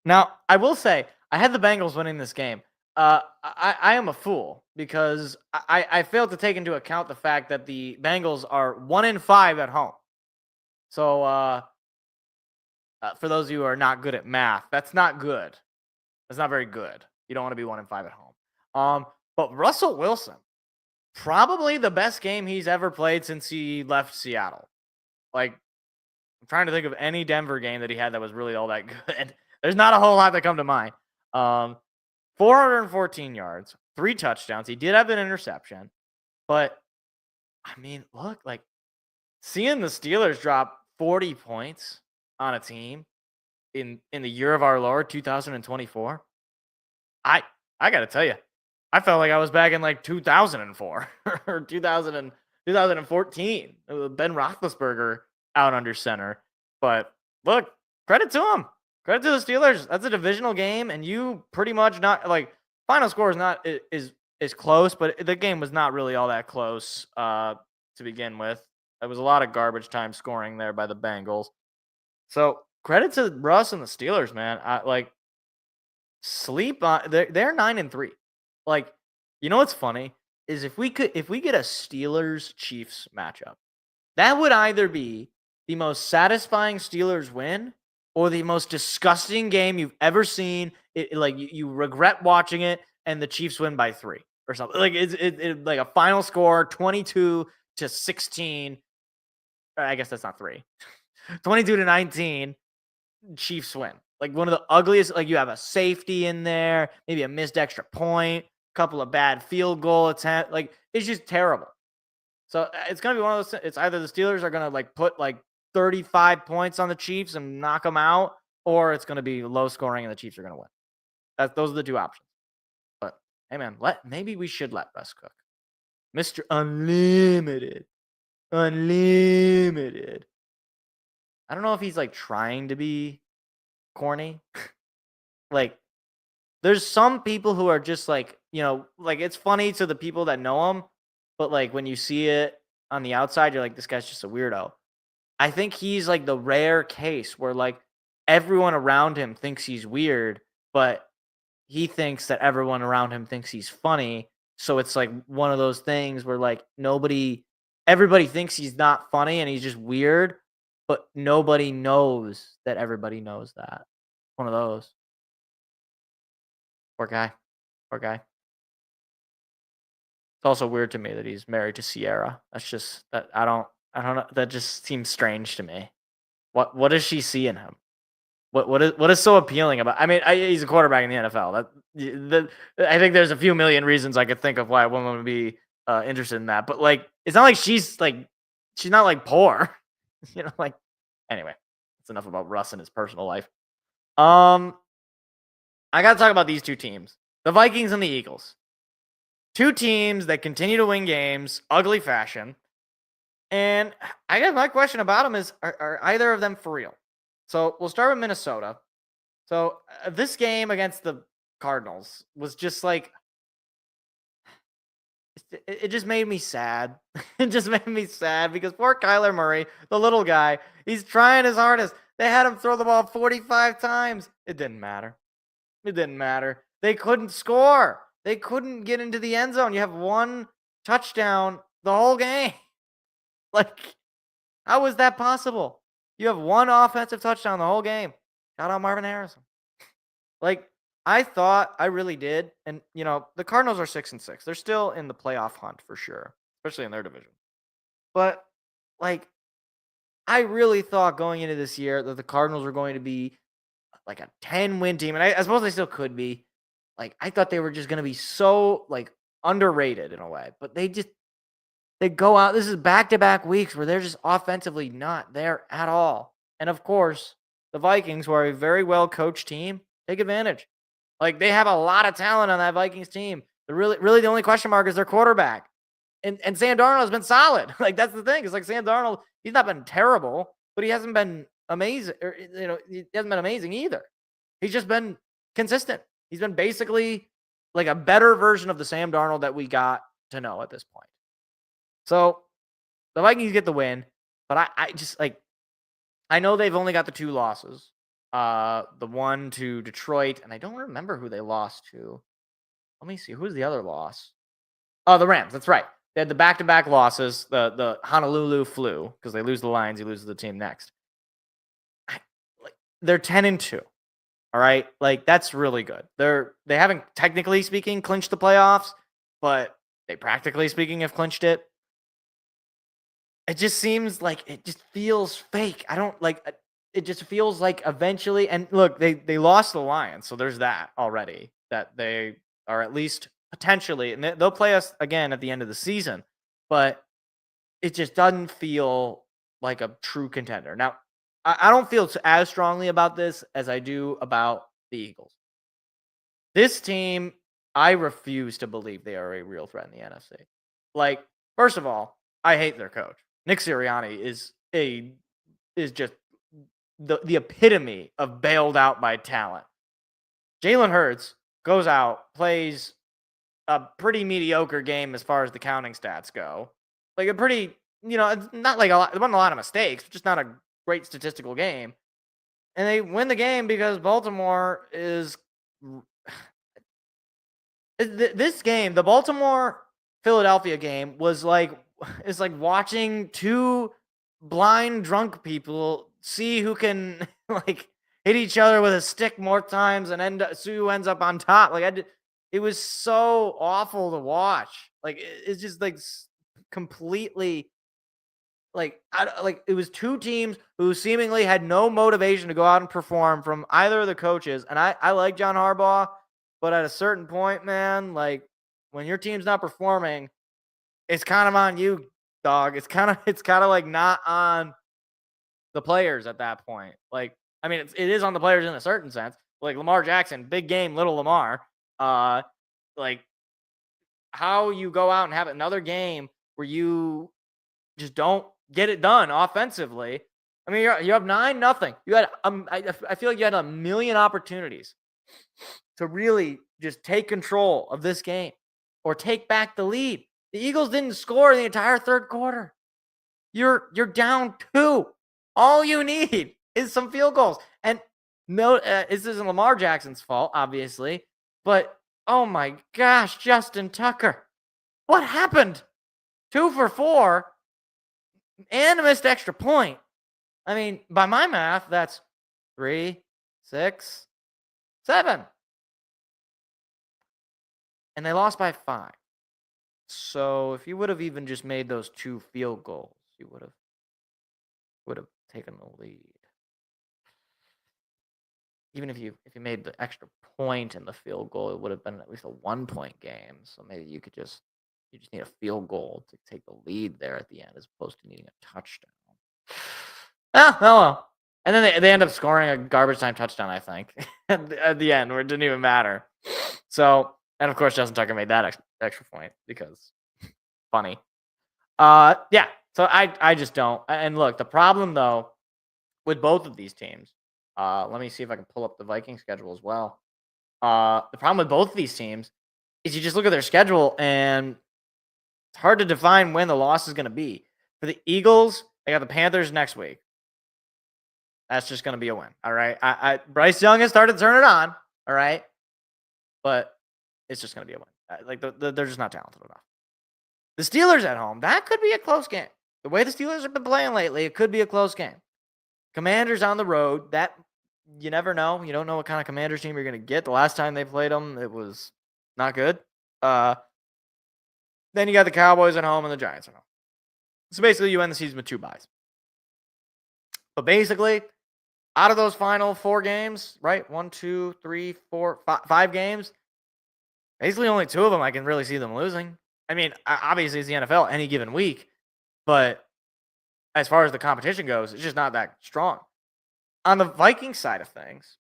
Now, I will say, I had the Bengals winning this game. I am a fool because I failed to take into account the fact that the Bengals are 1-5 at home. So, for those of you who are not good at math, that's not good. That's not very good. You don't want to be 1-5 at home. But Russell Wilson, probably the best game he's ever played since he left Seattle. Like, I'm trying to think of any Denver game that he had that was really all that good. There's not a whole lot that come to mind. 414 yards, 3 touchdowns. He did have an interception. But, I mean, look, like, seeing the Steelers drop 40 points on a team in the year of our Lord, 2024, I got to tell you, I felt like I was back in, like, 2004 or 2014. Ben Roethlisberger out under center. But, look, credit to him. Credit to the Steelers. That's a divisional game, and you pretty much not like final score is not is close, but the game was not really all that close to begin with. There was a lot of garbage time scoring there by the Bengals. So credit to Russ and the Steelers, man. Sleep on. They're 9-3. Like, you know what's funny is if we get a Steelers Chiefs matchup, that would either be the most satisfying Steelers win or the most disgusting game you've ever seen. You regret watching it, and the Chiefs win by 3 or something. Like it's like a final score 22-16. I guess that's not 3. 22-19. Chiefs win. Like one of the ugliest. Like you have a safety in there, maybe a missed extra point, couple of bad field goal attempts. Like it's just terrible. So it's gonna be one of those. It's either the Steelers are gonna like put like 35 points on the Chiefs and knock them out, or it's going to be low scoring and the Chiefs are going to win. Those are the two options. But hey, man, maybe we should let Russ cook. Mr. Unlimited. I don't know if he's like trying to be corny. Like, there's some people who are just like, like it's funny to the people that know him, but like when you see it on the outside, you're like, this guy's just a weirdo. I think he's like the rare case where like everyone around him thinks he's weird, but he thinks that everyone around him thinks he's funny. So it's like one of those things where like everybody thinks he's not funny and he's just weird, but nobody knows that everybody knows that. One of those. Poor guy. It's also weird to me that he's married to Sierra. That's just that I don't know. That just seems strange to me. What does she see in him? What is so appealing about? I mean, he's a quarterback in the NFL. I think there's a few million reasons I could think of why a woman would be interested in that. But like, it's not like she's not like poor. Like anyway. That's enough about Russ and his personal life. I got to talk about these two teams, the Vikings and the Eagles. Two teams that continue to win games, ugly fashion. And I guess my question about them is, are either of them for real? So we'll start with Minnesota. So this game against the Cardinals was just like, it just made me sad. It just made me sad because poor Kyler Murray, the little guy, he's trying his hardest. They had him throw the ball 45 times. It didn't matter. It didn't matter. They couldn't score. They couldn't get into the end zone. You have one touchdown the whole game. Like, how is that possible? You have one offensive touchdown the whole game. Shout out Marvin Harrison. Like, I really did. And, the Cardinals are 6-6. They're still in the playoff hunt for sure, especially in their division. But, like, I really thought going into this year that the Cardinals were going to be like a 10-win team. And I suppose they still could be. Like, I thought they were just going to be so, like, underrated in a way. But they go out. This is back-to-back weeks where they're just offensively not there at all. And, of course, the Vikings, who are a very well-coached team, take advantage. Like, they have a lot of talent on that Vikings team. They're really the only question mark is their quarterback. And Sam Darnold has been solid. Like, that's the thing. It's like Sam Darnold, he's not been terrible, but he hasn't been amazing. Or, he hasn't been amazing either. He's just been consistent. He's been basically like a better version of the Sam Darnold that we got to know at this point. So the Vikings get the win, but I just like, I know they've only got the 2 losses. The one to Detroit, and I don't remember who they lost to. Let me see. Who's the other loss? Oh, the Rams. That's right. They had the back-to-back losses, the Honolulu flu, because they lose the Lions, you lose the team next. They're 10-2. All right, like that's really good. They haven't technically speaking clinched the playoffs, but they practically speaking have clinched it. It just seems like it just feels fake. I don't like. It just feels like eventually. And look, they lost the Lions, so there's that already. That they are at least potentially, and they'll play us again at the end of the season. But it just doesn't feel like a true contender now. I don't feel as strongly about this as I do about the Eagles. This team, I refuse to believe they are a real threat in the NFC. Like, first of all, I hate their coach. Nick Sirianni is just the epitome of bailed out by talent. Jalen Hurts goes out, plays a pretty mediocre game as far as the counting stats go. Like a pretty, it's not like there wasn't a lot of mistakes, just not a great statistical game. And they win the game because Baltimore is this game, the Baltimore-Philadelphia game was like watching 2 blind drunk people see who can like hit each other with a stick more times and who ends up on top. Like it was so awful to watch. Like it's just like completely like it was 2 teams who seemingly had no motivation to go out and perform from either of the coaches. And I like John Harbaugh, but at a certain point, man, like when your team's not performing, it's kind of on you, dog. It's kind of like not on the players at that point. Like, I mean, it is on the players in a certain sense. Like Lamar Jackson, big game, little Lamar. Like how you go out and have another game where you just don't get it done offensively. I mean, you have 9-0. You had I feel like you had a million opportunities to really just take control of this game or take back the lead. The Eagles didn't score the entire third quarter. You're down 2. All you need is some field goals. And no, this isn't Lamar Jackson's fault, obviously, but oh my gosh, Justin Tucker, what happened? 2 for 4. And a missed extra point. I mean, by my math, that's 3, 6, 7. And they lost by 5. So if you would have even just made those 2 field goals, you would have taken the lead. Even if you made the extra point in the field goal, it would have been at least a 1-point game. So maybe you just need a field goal to take the lead there at the end as opposed to needing a touchdown. Well. And then they end up scoring a garbage time touchdown, I think, at the end, where it didn't even matter. So, and of course, Justin Tucker made that extra point because funny. Yeah. So I just don't. And look, the problem though with both of these teams, let me see if I can pull up the Viking schedule as well. The problem with both of these teams is you just look at their schedule and it's hard to define when the loss is going to be. For the Eagles, they got the Panthers next week. That's just going to be a win. All right. Bryce Young has started to turn it on. All right. But it's just going to be a win. Like they're just not talented enough. The Steelers at home, that could be a close game. The way the Steelers have been playing lately, it could be a close game. Commanders on the road, that you never know. You don't know what kind of Commanders team you're going to get. The last time they played them, it was not good. Then you got the Cowboys at home and the Giants at home. So basically, you end the season with 2 byes. But basically, out of those final 4 games, right? 1, 2, 3, 4, 5 games. Basically, only 2 of them I can really see them losing. I mean, obviously, it's the NFL any given week. But as far as the competition goes, it's just not that strong. On the Vikings side of things,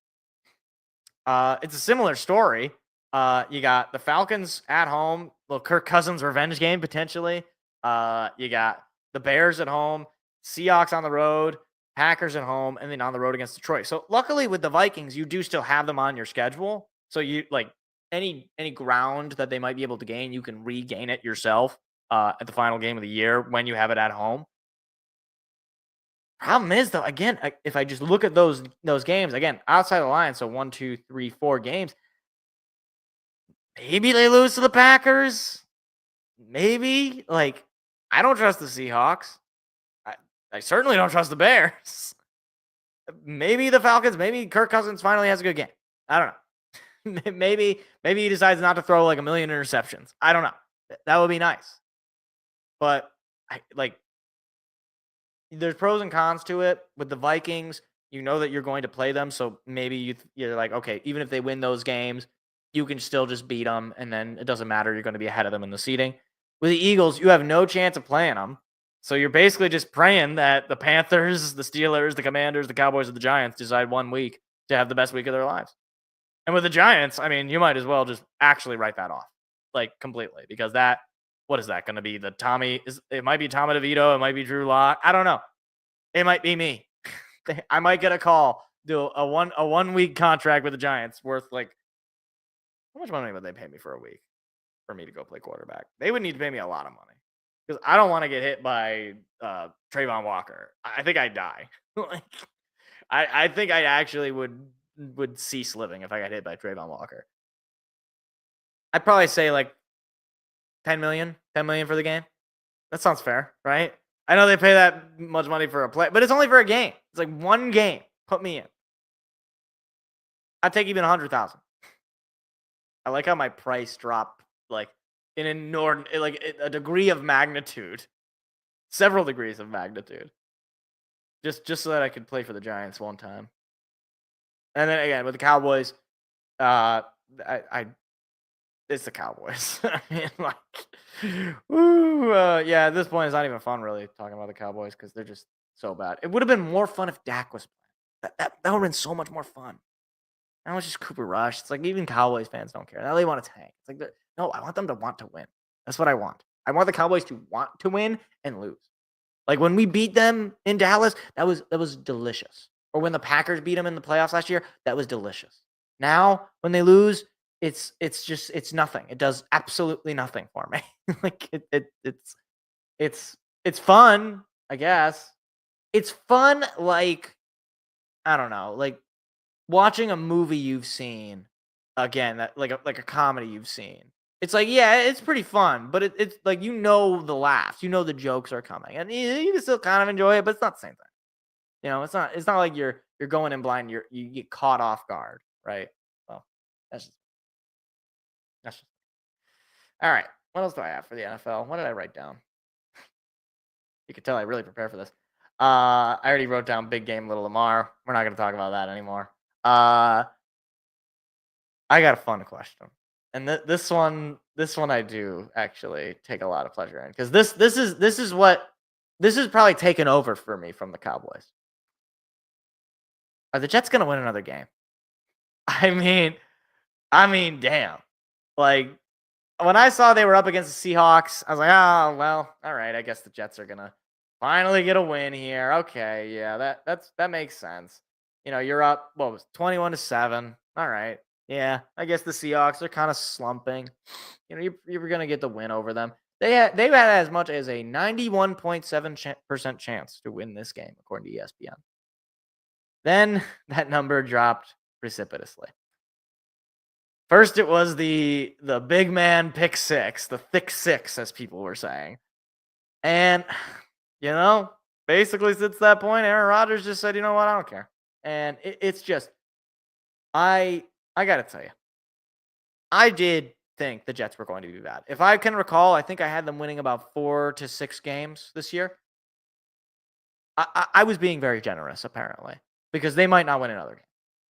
it's a similar story. You got the Falcons at home, little Kirk Cousins revenge game potentially. You got the Bears at home, Seahawks on the road, Packers at home, and then on the road against Detroit. So luckily with the Vikings, you do still have them on your schedule. So you like any ground that they might be able to gain, you can regain it yourself at the final game of the year when you have it at home. Problem is, though, again, if I just look at those games, again, outside the line, so 1, 2, 3, 4 games, maybe they lose to the Packers. Maybe. Like, I don't trust the Seahawks. I certainly don't trust the Bears. Maybe the Falcons. Maybe Kirk Cousins finally has a good game. I don't know. maybe he decides not to throw like 1 million interceptions. I don't know. That would be nice. But, there's pros and cons to it. With the Vikings, you know that you're going to play them, so maybe you're like, okay, even if they win those games, you can still just beat them, and then it doesn't matter. You're going to be ahead of them in the seeding. With the Eagles, you have no chance of playing them, so you're basically just praying that the Panthers, the Steelers, the Commanders, the Cowboys, and the Giants decide 1 week to have the best week of their lives. And with the Giants, I mean, you might as well just actually write that off, like completely, because that. What is that going to be? It might be Tommy DeVito. It might be Drew Lock. I don't know. It might be me. I might get a call. Do a 1 week contract with the Giants worth like, how much money would they pay me for a week for me to go play quarterback? They would need to pay me a lot of money because I don't want to get hit by Trayvon Walker. I think I'd die. I think I actually would cease living if I got hit by Trayvon Walker. I'd probably say like 10 million for the game. That sounds fair, right? I know they pay that much money for a play, but it's only for a game. It's like 1 game. Put me in. I'd take even 100,000. I like how my price dropped like an inordinate, like a degree of magnitude, several degrees of magnitude, just so that I could play for the Giants one time. And then again with the Cowboys, it's the Cowboys. I mean, yeah, at this point, it's not even fun really talking about the Cowboys because they're just so bad. It would have been more fun if Dak was playing. That would have been so much more fun. Now it's just Cooper Rush. It's like even Cowboys fans don't care. Now they want to tank. It's like, no, I want them to want to win. That's what I want. I want the Cowboys to want to win and lose. Like when we beat them in Dallas, that was delicious. Or when the Packers beat them in the playoffs last year, that was delicious. Now when they lose, it's nothing. It does absolutely nothing for me. Like it's fun, I guess. It's fun, like I don't know, like watching a movie you've seen again, that like a comedy you've seen. It's like, yeah, it's pretty fun, but it's like the laughs, the jokes are coming, and you can still kind of enjoy it, but it's not the same thing. It's not like you're going in blind. You get caught off guard, right? Well, that's just all right. What else do I have for the NFL? What did I write down? You can tell I really prepared for this. I already wrote down big game, little Lamar. We're not going to talk about that anymore. I got a fun question, and this one I do actually take a lot of pleasure in because this is probably taken over for me from the Cowboys. are the Jets going to win another game? I mean, damn. Like, when I saw they were up against the Seahawks, I was like, oh, well, all right. I guess the Jets are going to finally get a win here. Okay, yeah, that makes sense. You're up, 21-7. All right. Yeah, I guess the Seahawks are kind of slumping. You were going to get the win over them. They've had as much as a 91.7% chance to win this game, according to ESPN. Then that number dropped precipitously. First, it was the big man pick six, the thick six, as people were saying. And, basically since that point, Aaron Rodgers just said, you know what, I don't care. And it's just, I got to tell you, I did think the Jets were going to be bad. If I can recall, I think I had them winning about 4 to 6 games this year. I was being very generous, apparently, because they might not win another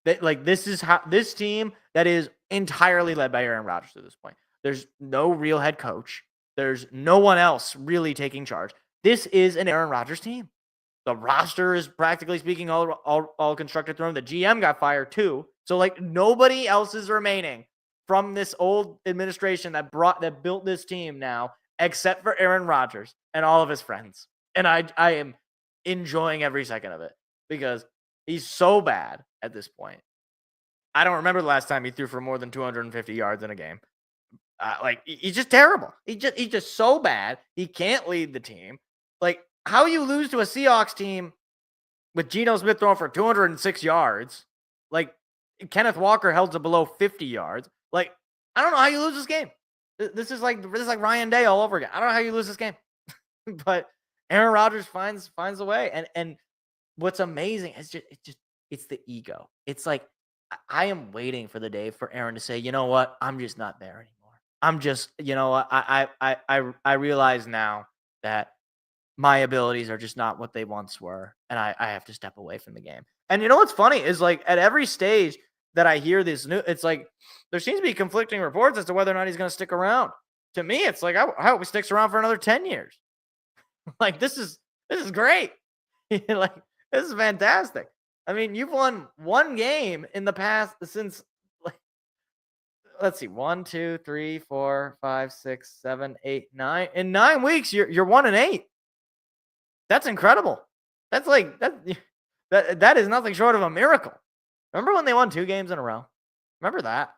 game. This team that is entirely led by Aaron Rodgers at this point. There's no real head coach. There's no one else really taking charge. This is an Aaron Rodgers team. The roster is practically speaking all constructed through him. The GM got fired too. So nobody else is remaining from this old administration that built this team now, except for Aaron Rodgers and all of his friends. And I am enjoying every second of it because he's so bad at this point. I don't remember the last time he threw for more than 250 yards in a game. He's just terrible. He's just so bad. He can't lead the team. How you lose to a Seahawks team with Geno Smith throwing for 206 yards, Kenneth Walker held to below 50 yards. I don't know how you lose this game. This is like Ryan Day all over again. I don't know how you lose this game. But Aaron Rodgers finds a way. And what's amazing is it's the ego. It's like I am waiting for the day for Aaron to say, you know what? I'm just not there anymore. I'm just, I realize now that my abilities are just not what they once were. And I have to step away from the game. And what's funny is at every stage that I hear this new, it's there seems to be conflicting reports as to whether or not he's going to stick around. To me, it's I hope he sticks around for another 10 years. This is great. This is fantastic. I mean, you've won one game in the past since, let's see, 1, 2, 3, 4, 5, 6, 7, 8, 9. In 9 weeks, you're 1-8. That's incredible. That's that is nothing short of a miracle. Remember when they won 2 games in a row? Remember that?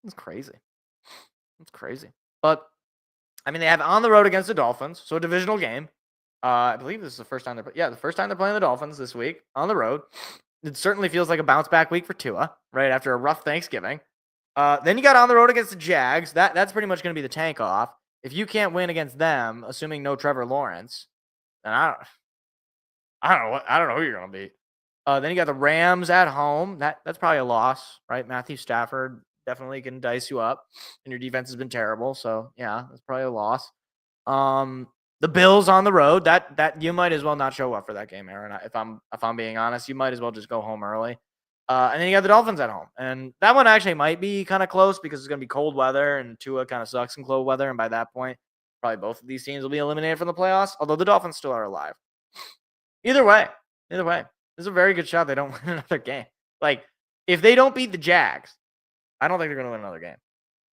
It's crazy. It's crazy. But I mean, they have on the road against the Dolphins, so a divisional game. I believe this is the first time the first time they're playing the Dolphins this week on the road. It certainly feels like a bounce back week for Tua, right after a rough Thanksgiving. Then you got on the road against the Jags. That's pretty much going to be the tank off. If you can't win against them, assuming no Trevor Lawrence, then I don't know who you're going to beat. Then you got the Rams at home. That's probably a loss, right? Matthew Stafford definitely can dice you up, and your defense has been terrible. So yeah, that's probably a loss. The Bills on the road. That you might as well not show up for that game, Aaron. If I'm being honest, you might as well just go home early. And then you got the Dolphins at home, and that one actually might be kind of close because it's going to be cold weather, and Tua kind of sucks in cold weather. And by that point, probably both of these teams will be eliminated from the playoffs. Although the Dolphins still are alive. Either way, there's a very good shot they don't win another game. If they don't beat the Jags, I don't think they're going to win another game.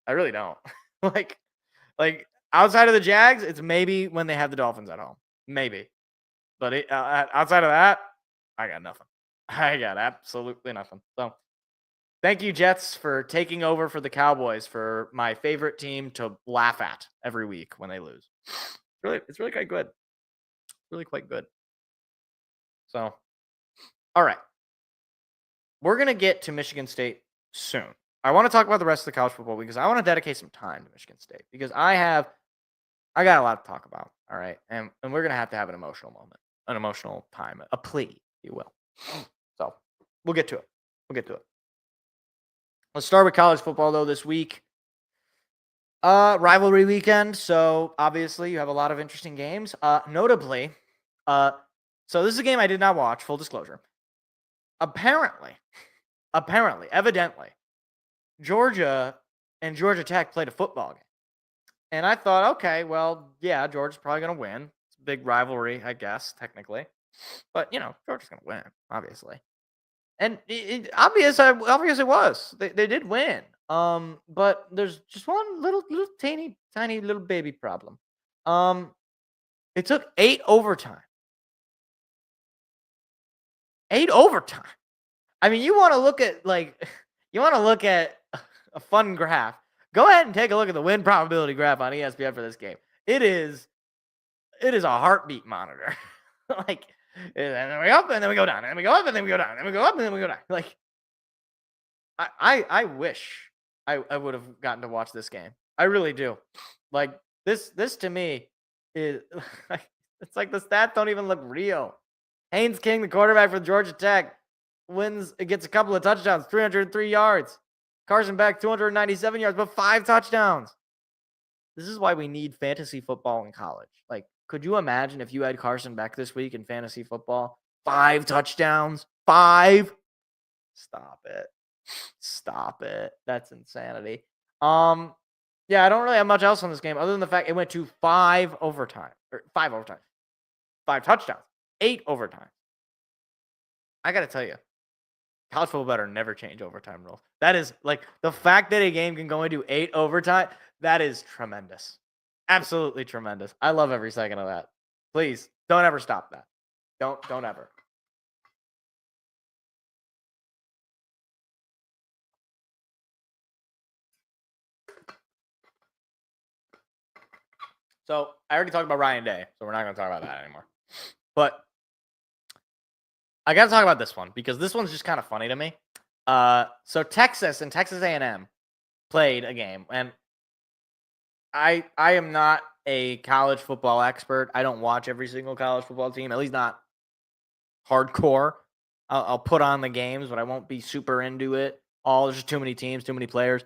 I really don't. Outside of the Jags, it's maybe when they have the Dolphins at home. Maybe. But outside of that, I got nothing. I got absolutely nothing. So, thank you, Jets, for taking over for the Cowboys for my favorite team to laugh at every week when they lose. It's really quite good. Really quite good. So, all right. We're going to get to Michigan State soon. I want to talk about the rest of the college football because I want to dedicate some time to Michigan State because I got a lot to talk about. All right. And we're going to have an emotional moment, an emotional time, a plea, if you will. So we'll get to it. Let's start with college football, though, this week. Rivalry weekend. So obviously you have a lot of interesting games. Notably, so this is a game I did not watch, full disclosure. Evidently, Georgia and Georgia Tech played a football game. And I thought, okay, well, yeah, Georgia's probably going to win. It's a big rivalry, I guess, technically. But, Georgia's going to win, obviously. And obvious it was. They did win. But there's just one little tiny little baby problem. It took 8 overtime. 8 overtime. I mean, you want to look at a fun graph. Go ahead and take a look at the win probability graph on ESPN for this game. It is a heartbeat monitor. And then we up and then we go down, and then we go up and then we go down, and then we go up and then we go down. Like, I wish I would have gotten to watch this game. I really do. Like, this to me is it's like the stats don't even look real. Haynes King, the quarterback for Georgia Tech, gets a couple of touchdowns, 303 yards. Carson Beck, 297 yards, but 5 touchdowns. This is why we need fantasy football in college. Like, could you imagine if you had Carson Beck this week in fantasy football? 5 touchdowns. 5? Stop it. That's insanity. Yeah, I don't really have much else on this game other than the fact it went to 5 overtime. 5 overtime. 5 touchdowns. 8 overtime. I got to tell you, college football better never change overtime rules. That is, like, the fact that a game can go into 8 overtime, that is tremendous. Absolutely tremendous. I love every second of that. Please, don't ever stop that. Don't ever. So, I already talked about Ryan Day, so we're not going to talk about that anymore. But I got to talk about this one because this one's just kind of funny to me. So Texas and Texas A&M played a game, and I am not a college football expert. I don't watch every single college football team, at least not hardcore. I'll put on the games, but I won't be super into it. There's just too many teams, too many players.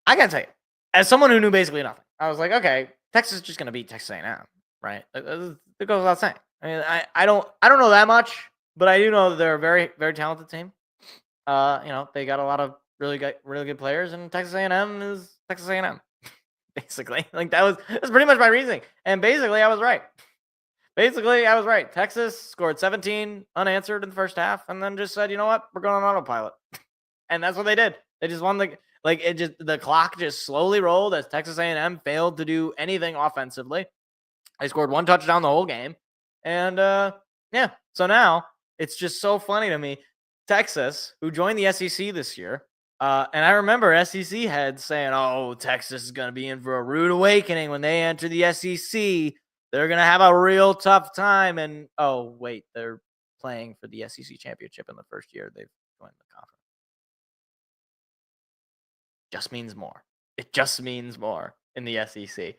I got to tell you, as someone who knew basically nothing, I was like, okay, Texas is just going to beat Texas A&M, right? It goes without saying. I mean, I don't know that much, but I do know that they're a very, very talented team. They got a lot of really good players, and Texas A&M is Texas A&M, basically. Like, that's pretty much my reasoning, and basically I was right. Texas scored 17 unanswered in the first half, and then just said, you know what, we're going on autopilot, and that's what they did. They just won the clock just slowly rolled as Texas A&M failed to do anything offensively. They scored 1 touchdown the whole game. And, so now it's just so funny to me. Texas, who joined the SEC this year, and I remember SEC heads saying, oh, Texas is going to be in for a rude awakening when they enter the SEC. They're going to have a real tough time. And, oh, wait, they're playing for the SEC championship in the first year they've joined the conference. Just means more. It just means more in the SEC.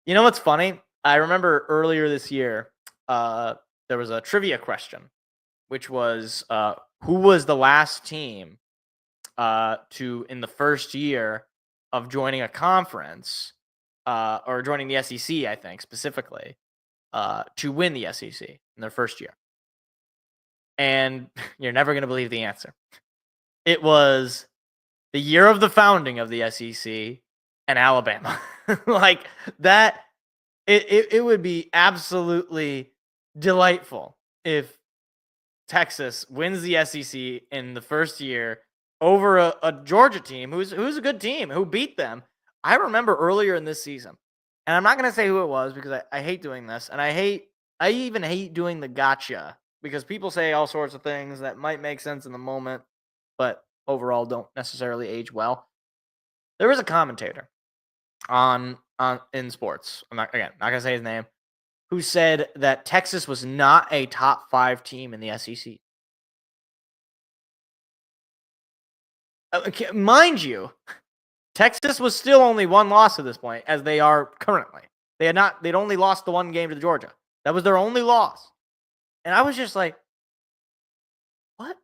You know what's funny? I remember earlier this year, there was a trivia question, which was who was the last team in the first year of joining a conference or joining the SEC, I think, specifically, to win the SEC in their first year. And you're never going to believe the answer. It was the year of the founding of the SEC and Alabama. Like that, it would be absolutely delightful if Texas wins the SEC in the first year over a Georgia team who's a good team, who beat them. I remember earlier in this season, and I'm not going to say who it was because I hate doing this, and I even hate doing the gotcha because people say all sorts of things that might make sense in the moment, but overall don't necessarily age well. There was a commentator in sports, I'm not going to say his name, who said that Texas was not a top 5 team in the SEC. Mind you, Texas was still only 1 loss at this point, as they are currently. They'd only lost the 1 game to Georgia. That was their only loss. And I was just like, what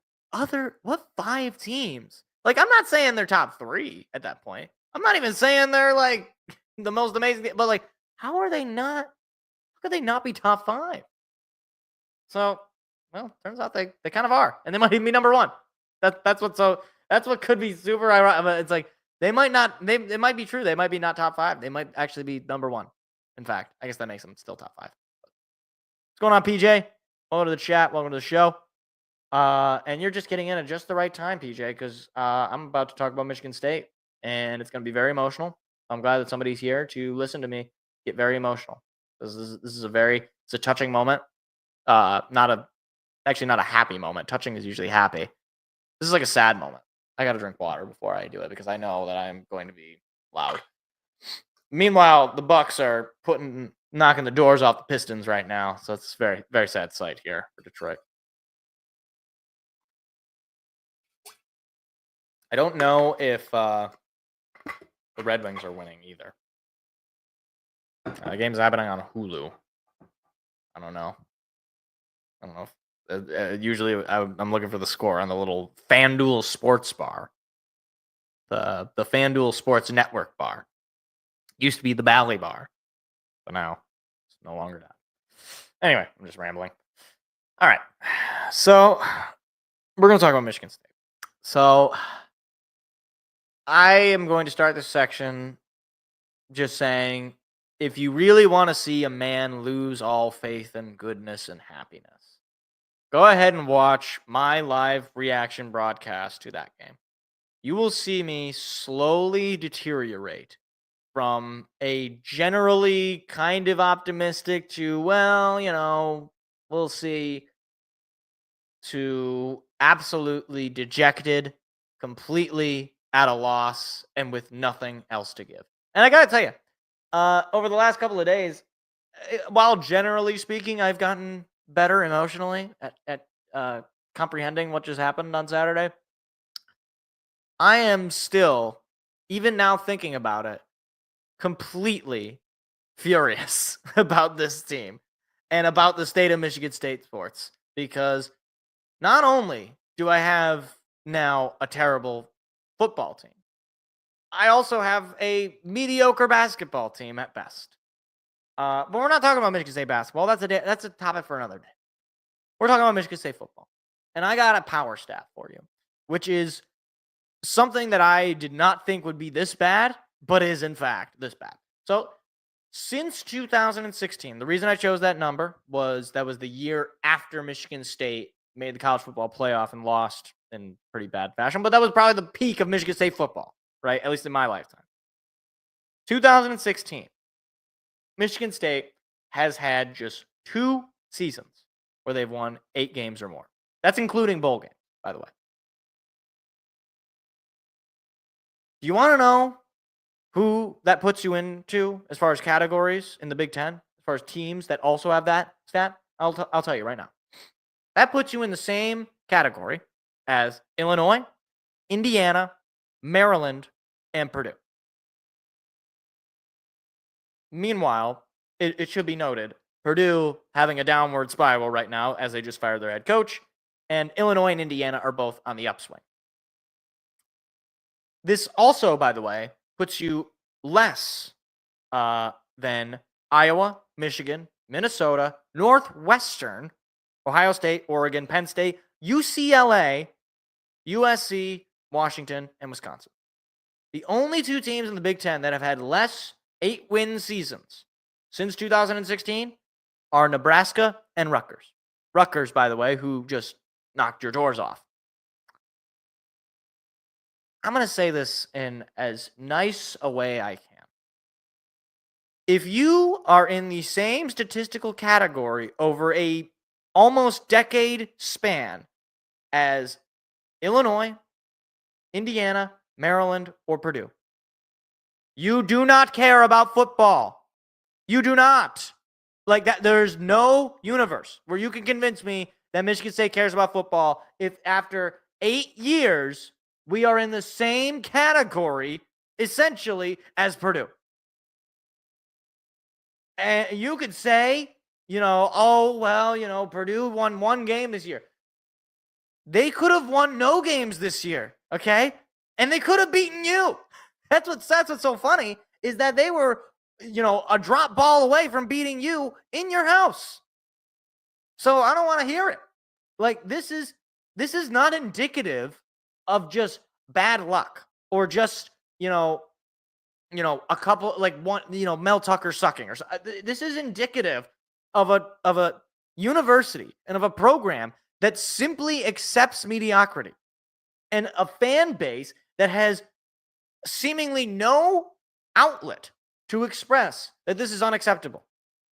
5 teams? Like, I'm not saying they're top 3 at that point. I'm not even saying they're like the most amazing, but like, how could they not be top 5? So, well, turns out they kind of are, and they might even be number 1. That's what could be super ironic. But it's like they might not. It might be true. They might be not top 5. They might actually be number 1. In fact, I guess that makes them still top 5. It's going on, PJ? Welcome to the chat. Welcome to the show. And you're just getting in at just the right time, PJ, because I'm about to talk about Michigan State, and it's going to be very emotional. I'm glad that somebody's here to listen to me get very emotional. This is it's a touching moment. Not a happy moment. Touching is usually happy. This is like a sad moment. I got to drink water before I do it because I know that I'm going to be loud. Meanwhile, the Bucks are knocking the doors off the Pistons right now, so it's a very, very sad sight here for Detroit. I don't know if the Red Wings are winning either. The game's happening on Hulu. I don't know. Usually I'm looking for the score on the little FanDuel Sports bar. The FanDuel Sports Network bar. Used to be the Bally bar, but now it's no longer that. Anyway, I'm just rambling. All right. So we're going to talk about Michigan State. So I am going to start this section just saying, if you really want to see a man lose all faith and goodness and happiness, go ahead and watch my live reaction broadcast to that game. You will see me slowly deteriorate from a generally kind of optimistic to, we'll see, to absolutely dejected, completely at a loss, and with nothing else to give. And I got to tell you, over the last couple of days, while generally speaking, I've gotten better emotionally at comprehending what just happened on Saturday, I am still, even now thinking about it, completely furious about this team and about the state of Michigan State sports, because not only do I have now a terrible football team, I also have a mediocre basketball team at best. But we're not talking about Michigan State basketball. That's a topic for another day. We're talking about Michigan State football. And I got a power stat for you, which is something that I did not think would be this bad, but is in fact this bad. So since 2016, the reason I chose that number was that was the year after Michigan State made the college football playoff and lost in pretty bad fashion. But that was probably the peak of Michigan State football, right? At least in my lifetime. 2016, Michigan State has had just 2 seasons where they've won 8 games or more. That's including bowl games, by the way. Do you want to know who that puts you into as far as categories in the Big Ten, as far as teams that also have that stat? I'll tell you right now. That puts you in the same category as Illinois, Indiana, Maryland, and Purdue. Meanwhile, it should be noted, Purdue having a downward spiral right now as they just fired their head coach, and Illinois and Indiana are both on the upswing. This also, by the way, puts you less than Iowa, Michigan, Minnesota, Northwestern, Ohio State, Oregon, Penn State, UCLA, USC, Washington, and Wisconsin. The only 2 teams in the Big Ten that have had less 8-win seasons since 2016 are Nebraska and Rutgers. Rutgers, by the way, who just knocked your doors off. I'm going to say this in as nice a way I can. If you are in the same statistical category over a almost decade span as Illinois, Indiana, Maryland, or Purdue, you do not care about football. You do not. Like that, there's no universe where you can convince me that Michigan State cares about football if after 8 years we are in the same category, essentially, as Purdue. And you could say, Purdue won 1 game this year. They could have won no games this year, okay? And they could have beaten you. That's what's so funny, is that they were, a drop ball away from beating you in your house. So I don't want to hear it. Like, this is not indicative of just bad luck or just, a couple, like one, Mel Tucker sucking or something. This is indicative of a university and of a program that simply accepts mediocrity and a fan base that has seemingly no outlet to express that this is unacceptable.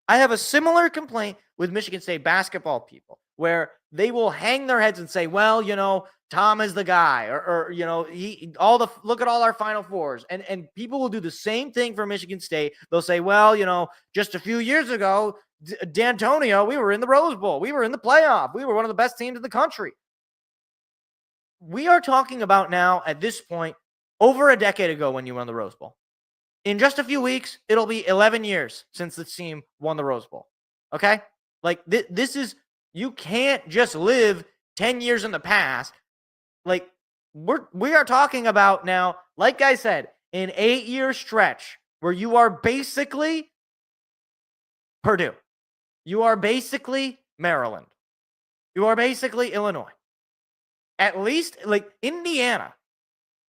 I have a similar complaint with Michigan State basketball people where they will hang their heads and say, well, Tom is the guy, or look at all our Final Fours. And people will do the same thing for Michigan State. They'll say, well, just a few years ago, D'Antonio, we were in the Rose Bowl. We were in the playoff. We were one of the best teams in the country. We are talking about now, at this point, over a decade ago when you won the Rose Bowl. In just a few weeks, it'll be 11 years since the team won the Rose Bowl. Okay? Like, this is, you can't just live 10 years in the past. Like, we are talking about now, like I said, an 8-year stretch where you are basically Purdue. You are basically Maryland. You are basically Illinois. At least, like, Indiana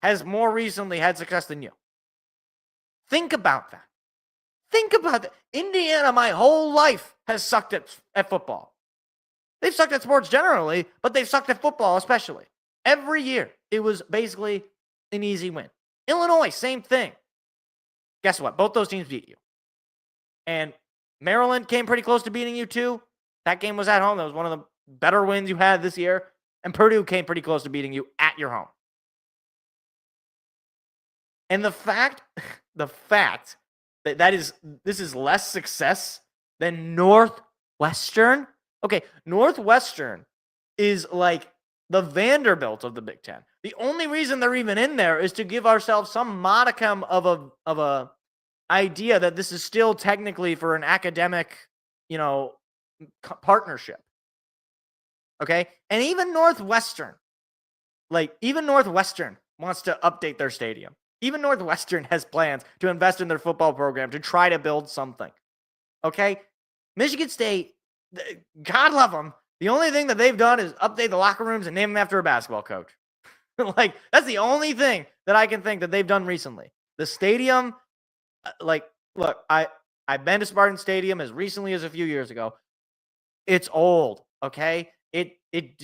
has more recently had success than you. Think about that. Think about that. Indiana, my whole life, has sucked at football. They've sucked at sports generally, but they've sucked at football especially. Every year, it was basically an easy win. Illinois, same thing. Guess what? Both those teams beat you. And Maryland came pretty close to beating you too. That game was at home. That was one of the better wins you had this year. And Purdue came pretty close to beating you at your home. And the fact that this is less success than Northwestern. Okay, Northwestern is like the Vanderbilt of the Big Ten. The only reason they're even in there is to give ourselves some modicum of a idea that this is still technically for an academic, partnership. Okay, and even Northwestern wants to update their stadium. Even Northwestern has plans to invest in their football program to try to build something. Okay? Michigan State, God love them, the only thing that they've done is update the locker rooms and name them after a basketball coach. Like, that's the only thing that I can think that they've done recently. The stadium, look, I've been to Spartan Stadium as recently as a few years ago. It's old, okay? It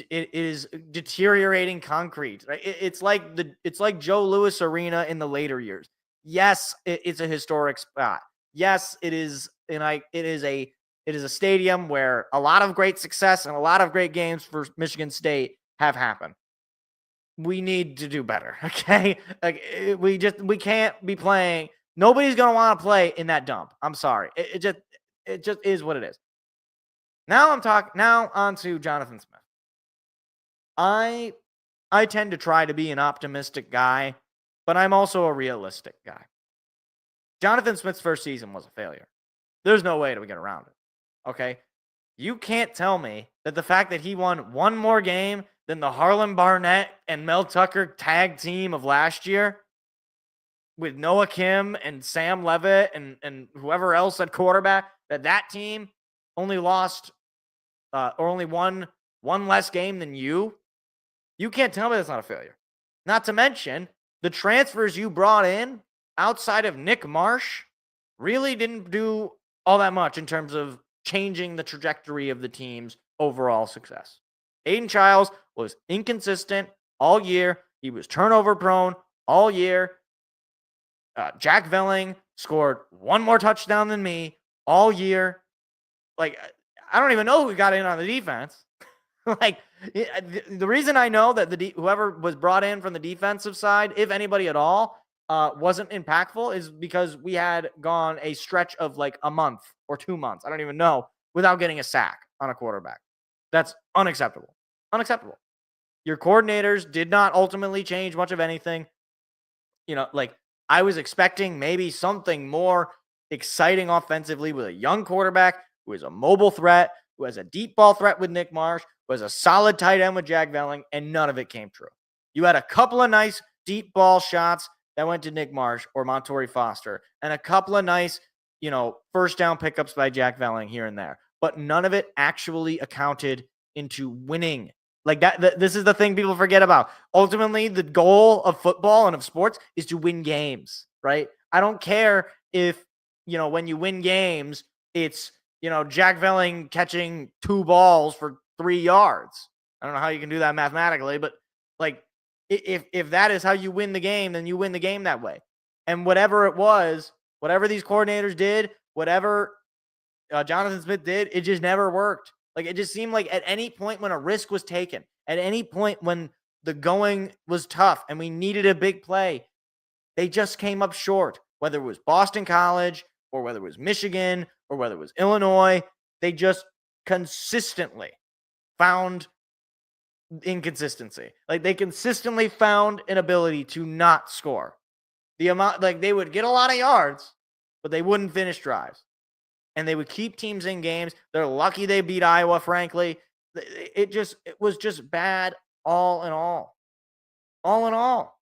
is deteriorating concrete. Right? It's like Joe Louis Arena in the later years. Yes, it's a historic spot. Yes, it is, and it is a stadium where a lot of great success and a lot of great games for Michigan State have happened. We need to do better. Okay, like we can't be playing. Nobody's gonna want to play in that dump. I'm sorry. It just is what it is. Now on to Jonathan Smith. I tend to try to be an optimistic guy, but I'm also a realistic guy. Jonathan Smith's first season was a failure. There's no way to get around it. Okay? You can't tell me that the fact that he won one more game than the Harlan Barnett and Mel Tucker tag team of last year with Noah Kim and Sam Levitt and whoever else at quarterback, that team only lost or only won one less game than you. You can't tell me that's not a failure. Not to mention, the transfers you brought in outside of Nick Marsh really didn't do all that much in terms of changing the trajectory of the team's overall success. Aiden Childs was inconsistent all year. He was turnover prone all year. Jack Velling scored one more touchdown than me all year. Like, I don't even know who got in on the defense. Like, the reason I know that whoever was brought in from the defensive side, if anybody at all, wasn't impactful is because we had gone a stretch of like a month or 2 months, I don't even know, without getting a sack on a quarterback. That's unacceptable. Unacceptable. Your coordinators did not ultimately change much of anything. Like, I was expecting maybe something more exciting offensively with a young quarterback who is a mobile threat, who has a deep ball threat with Nick Marsh, who has a solid tight end with Jack Velling, and none of it came true. You had a couple of nice deep ball shots that went to Nick Marsh or Montori Foster, and a couple of nice, first down pickups by Jack Velling here and there. But none of it actually accounted into winning. Like that, this is the thing people forget about. Ultimately, the goal of football and of sports is to win games, right? I don't care if, when you win games, it's, Jack Velling catching 2 balls for 3 yards. I don't know how you can do that mathematically, but like if that is how you win the game, then you win the game that way. And whatever it was, whatever these coordinators did, whatever Jonathan Smith did, it just never worked. Like it just seemed like at any point when a risk was taken, at any point when the going was tough and we needed a big play, they just came up short. Whether it was Boston College or whether it was Michigan or whether it was Illinois, they just consistently found inconsistency. Like they consistently found an ability to not score. The amount, like they would get a lot of yards, but they wouldn't finish drives. And they would keep teams in games. They're lucky they beat Iowa, frankly. It was just bad all in all. All in all.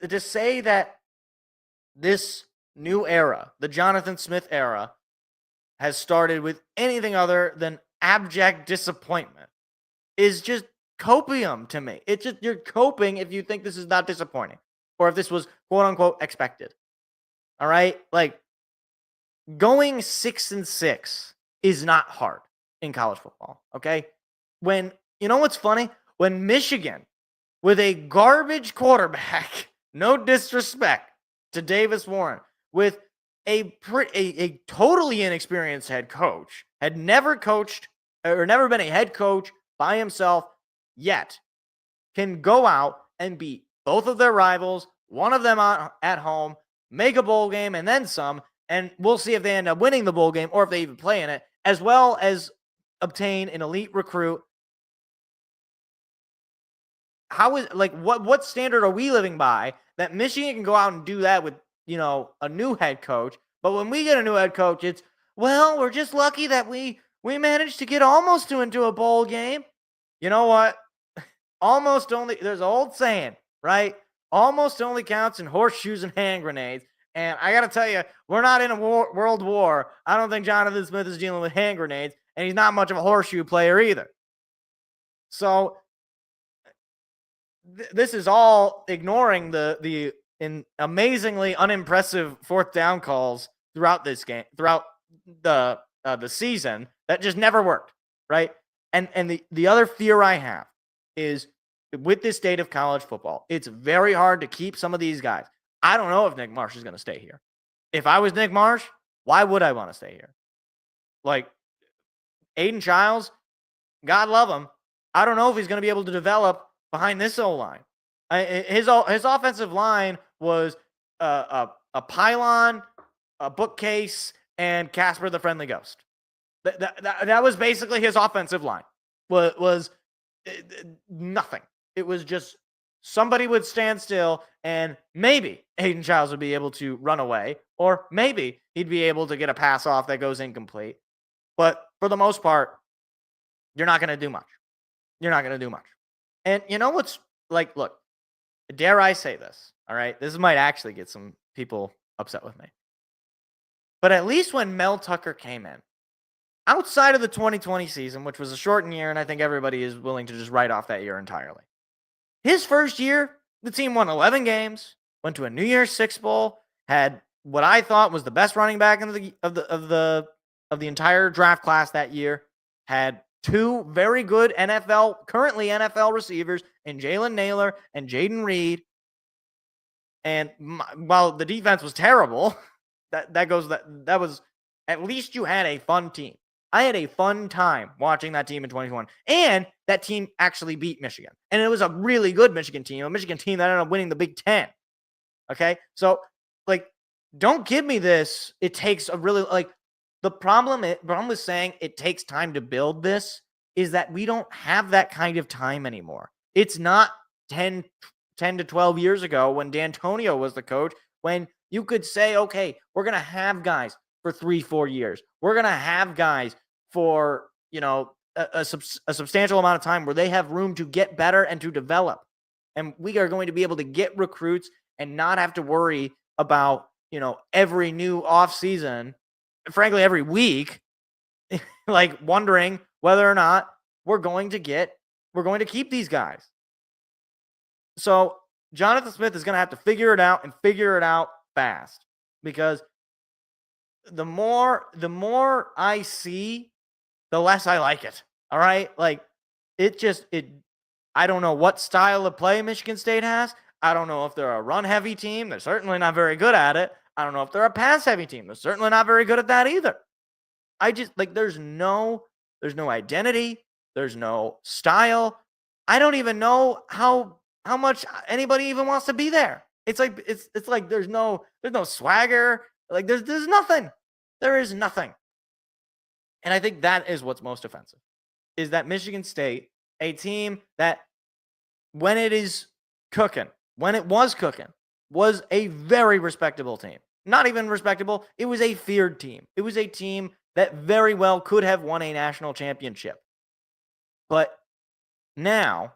To say that this new era, the Jonathan Smith era, has started with anything other than abject disappointment is just copium to me. It's just, you're coping if you think this is not disappointing or if this was quote unquote expected. All right. Like going 6-6 is not hard in college football. Okay. When, what's funny? When Michigan with a garbage quarterback, no disrespect to Davis Warren, with a totally inexperienced head coach, had never coached or never been a head coach by himself yet, can go out and beat both of their rivals, one of them at home, make a bowl game and then some, and we'll see if they end up winning the bowl game or if they even play in it, as well as obtain an elite recruit. How is, like, what standard are we living by that Michigan can go out and do that with, a new head coach, but when we get a new head coach, it's, well, we're just lucky that we managed to get almost into a bowl game. You know what? Almost only, there's an old saying, right? Almost only counts in horseshoes and hand grenades. And I got to tell you, we're not in a world war. I don't think Jonathan Smith is dealing with hand grenades, and he's not much of a horseshoe player either. So this is all ignoring the amazingly unimpressive 4th down calls throughout this game, throughout the season that just never worked, right? And the other fear I have is with this state of college football, it's very hard to keep some of these guys. I don't know if Nick Marsh is going to stay here. If I was Nick Marsh, why would I want to stay here? Like Aiden Childs, God love him. I don't know if he's going to be able to develop behind this O-line. His offensive line was a pylon, a bookcase, and Casper the Friendly Ghost. That was basically his offensive line. Was nothing. It was just somebody would stand still, and maybe Aiden Childs would be able to run away, or maybe he'd be able to get a pass off that goes incomplete. But for the most part, you're not going to do much. You're not going to do much. And you know what's like, look, dare I say this, all right? This might actually get some people upset with me. But at least when Mel Tucker came in, outside of the 2020 season, which was a shortened year, and I think everybody is willing to just write off that year entirely. His first year, the team won 11 games, went to a New Year's Six Bowl, had what I thought was the best running back of the entire draft class that year, had 2 very good currently NFL receivers in Jalen Naylor and Jaden Reed. And while the defense was terrible, that was, at least you had a fun team. I had a fun time watching that team in 2021. And that team actually beat Michigan. And it was a really good Michigan team, a Michigan team that ended up winning the Big Ten. Okay? So, like, don't give me this. It takes a really, like, the problem with saying it takes time to build this is that we don't have that kind of time anymore. It's not 10 to 12 years ago when D'Antonio was the coach, when you could say, okay, we're going to have guys for 3-4 years. We're going to have guys for, a substantial amount of time where they have room to get better and to develop. And we are going to be able to get recruits and not have to worry about, every new offseason, frankly, every week, like wondering whether or not we're going to keep these guys. So Jonathan Smith is going to have to figure it out and figure it out fast, because the more I see, the less I like it. All right? Like I don't know what style of play Michigan State has. I don't know if they're a run-heavy team. They're certainly not very good at it. I don't know if they're a pass-heavy team. They're certainly not very good at that either. I just there's no identity. There's no style. I don't even know how much anybody even wants to be there. It's like there's no swagger. Like there's nothing. There is nothing. And I think that is what's most offensive. Is that Michigan State, a team that when it was cooking, was a very respectable team. Not even respectable. It was a feared team. It was a team that very well could have won a national championship. But now,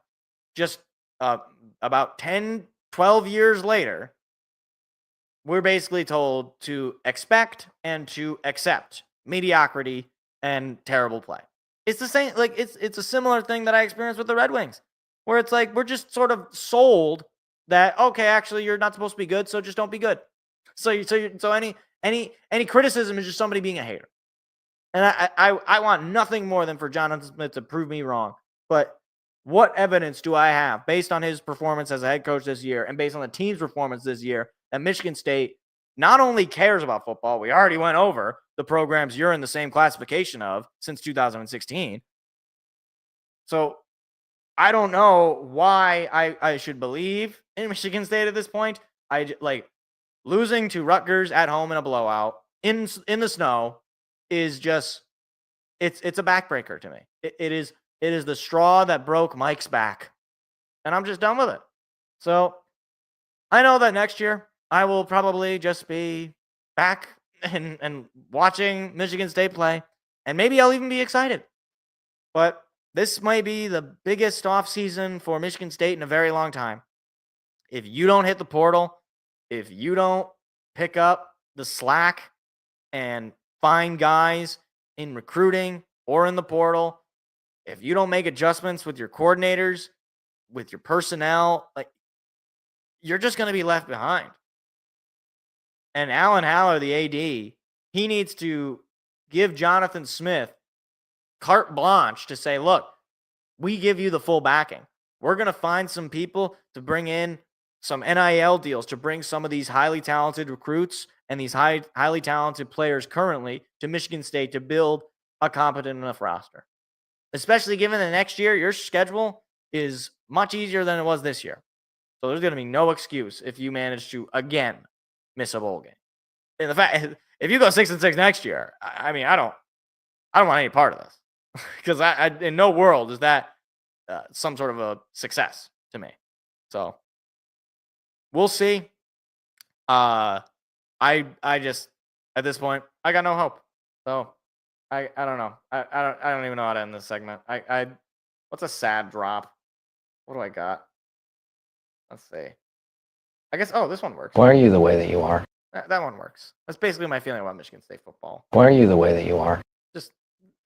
just about 10, 12 years later, we're basically told to expect and to accept mediocrity and terrible play. It's the same, like it's a similar thing that I experienced with the Red Wings, where it's like we're just sort of sold that, okay, actually you're not supposed to be good, so just don't be good. So any criticism is just somebody being a hater. And I want nothing more than for Jonathan Smith to prove me wrong. But what evidence do I have based on his performance as a head coach this year and based on the team's performance this year that Michigan State not only cares about football, we already went over the programs you're in the same classification of since 2016. So I don't know why I should believe in Michigan State at this point. Losing to Rutgers at home in a blowout in the snow is just it's a backbreaker to me. It is the straw that broke Mike's back, and I'm just done with it. So I know that next year I will probably just be back and watching Michigan State play, and maybe I'll even be excited. But this might be the biggest offseason for Michigan State in a very long time. If you don't hit the portal, if you don't pick up the slack and find guys in recruiting or in the portal, if you don't make adjustments with your coordinators, with your personnel, like you're just going to be left behind. And Alan Haller, the AD, he needs to give Jonathan Smith carte blanche to say, look, we give you the full backing. We're going to find some people to bring in some NIL deals to bring some of these highly talented recruits and these highly talented players currently to Michigan State to build a competent enough roster. Especially given that next year, your schedule is much easier than it was this year. So there's going to be no excuse if you manage to, again, miss a bowl game. And the fact, if you go 6-6 next year, I mean, I don't want any part of this. Because I in no world is that some sort of a success to me. So we'll see. I just at this point I got no hope. So I don't know. I don't even know how to end this segment. What's a sad drop? What do I got? Let's see. I guess this one works. Why are you the way that you are? That one works. That's basically my feeling about Michigan State football. Why are you the way that you are? Just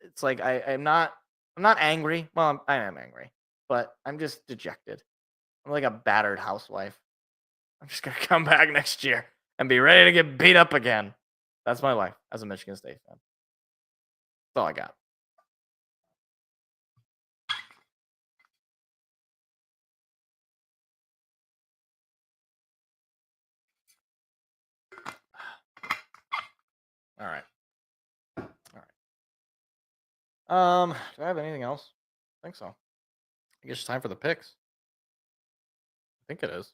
it's like I'm not angry. Well, I am angry, but I'm just dejected. I'm like a battered housewife. I'm just gonna come back next year and be ready to get beat up again. That's my life as a Michigan State fan. That's all I got. All right. Do I have anything else? I think so. I guess it's time for the picks. I think it is.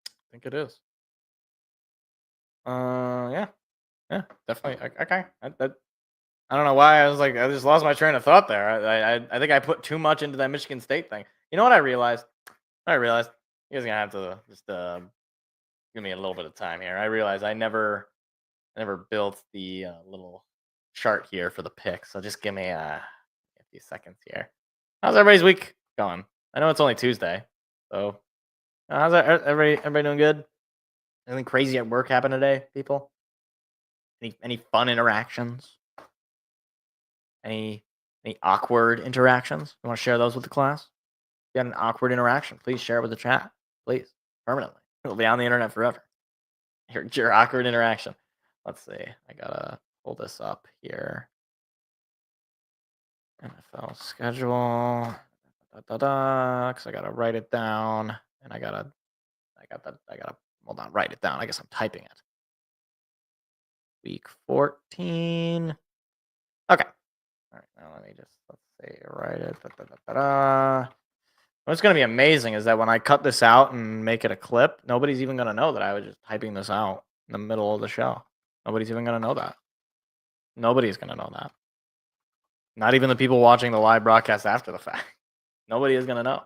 I think it is. Yeah, definitely. Okay. I don't know why I was like, I just lost my train of thought there. I think I put too much into that Michigan State thing. You know what I realized? You guys are gonna have to just give me a little bit of time here. I realized I never built the little chart here for the picks. So just give me a few seconds here. How's everybody's week going? I know it's only Tuesday, so how's everybody doing good? Anything crazy at work happen today, people? Any fun interactions? Any awkward interactions? You want to share those with the class? If you had an awkward interaction, please share it with the chat. Please, permanently. It'll be on the internet forever. Your awkward interaction. Let's see. I gotta pull this up here. NFL schedule. Because I gotta write it down, and I gotta hold on, write it down. I guess I'm typing it. Week 14. Okay. All right. Now let's say write it. What's going to be amazing is that when I cut this out and make it a clip, nobody's even going to know that I was just typing this out in the middle of the show. Nobody's even going to know that. Nobody's going to know that. Not even the people watching the live broadcast after the fact. Nobody is going to know.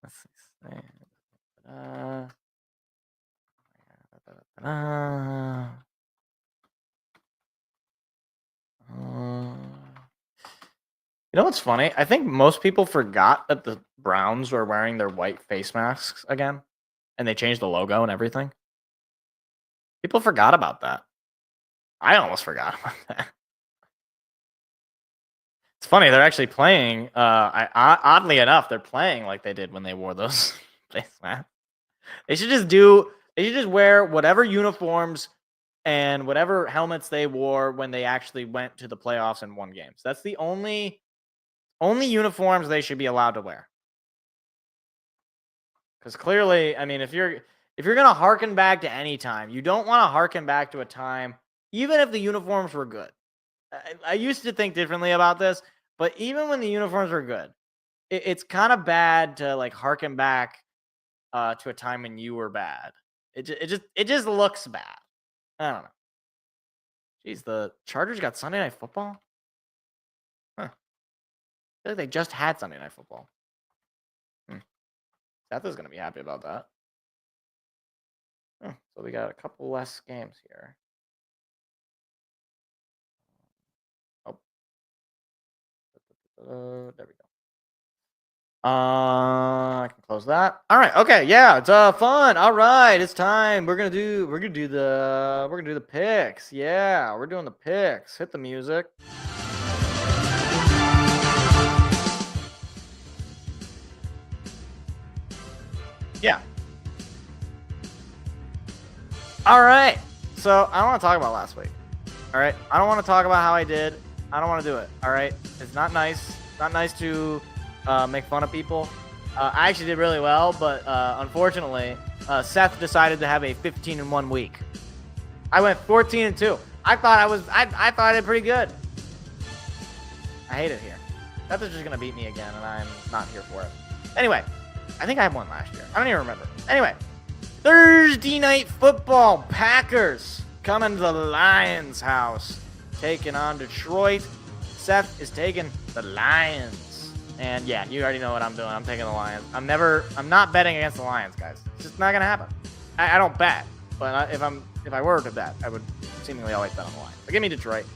Let's see. You know what's funny? I think most people forgot that the Browns were wearing their white face masks again, and they changed the logo and everything. People forgot about that. I almost forgot about that. It's funny, they're actually playing, oddly enough, they're playing like they did when they wore those face masks. They should just wear whatever uniforms and whatever helmets they wore when they actually went to the playoffs and won games. That's the only uniforms they should be allowed to wear. Because clearly, I mean, if you're gonna harken back to any time, you don't want to harken back to a time, even if the uniforms were good. I used to think differently about this, but even when the uniforms were good, it's kind of bad to like harken back to a time when you were bad. It just looks bad. I don't know. Jeez, the Chargers got Sunday Night Football? Huh. I feel like they just had Sunday Night Football. Seth is going to be happy about that. So we got a couple less games here. There we go. I can close that. All right. Okay. Yeah, it's fun. All right, it's time. We're gonna do the picks. Yeah, we're doing the picks. Hit the music. Yeah. All right. So I don't want to talk about last week. All right. I don't want to talk about how I did. I don't want to do it. All right. It's not nice. It's not nice to make fun of people. I actually did really well, but unfortunately, Seth decided to have a 15-1 week. I went 14-2. I thought I did pretty good. I hate it here. Seth is just gonna beat me again, and I'm not here for it. Anyway, I think I had one last year. I don't even remember. Anyway, Thursday night football. Packers coming to the Lions' house, taking on Detroit. Seth is taking the Lions. And yeah, you already know what I'm doing. I'm taking the Lions. I'm not betting against the Lions, guys. It's just not gonna happen. I don't bet, but if I were to bet, I would seemingly always bet on the Lions. So give me Detroit.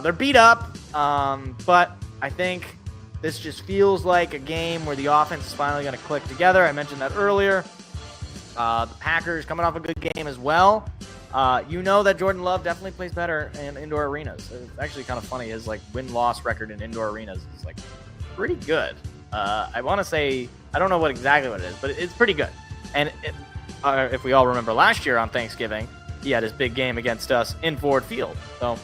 They're beat up, but I think this just feels like a game where the offense is finally gonna click together. I mentioned that earlier. The Packers coming off a good game as well. You know that Jordan Love definitely plays better in indoor arenas. It's actually kind of funny. His like win-loss record in indoor arenas is like pretty good. I want to say, I don't know exactly what it is, but it's pretty good. And if we all remember last year on Thanksgiving, he had his big game against us in Ford Field. So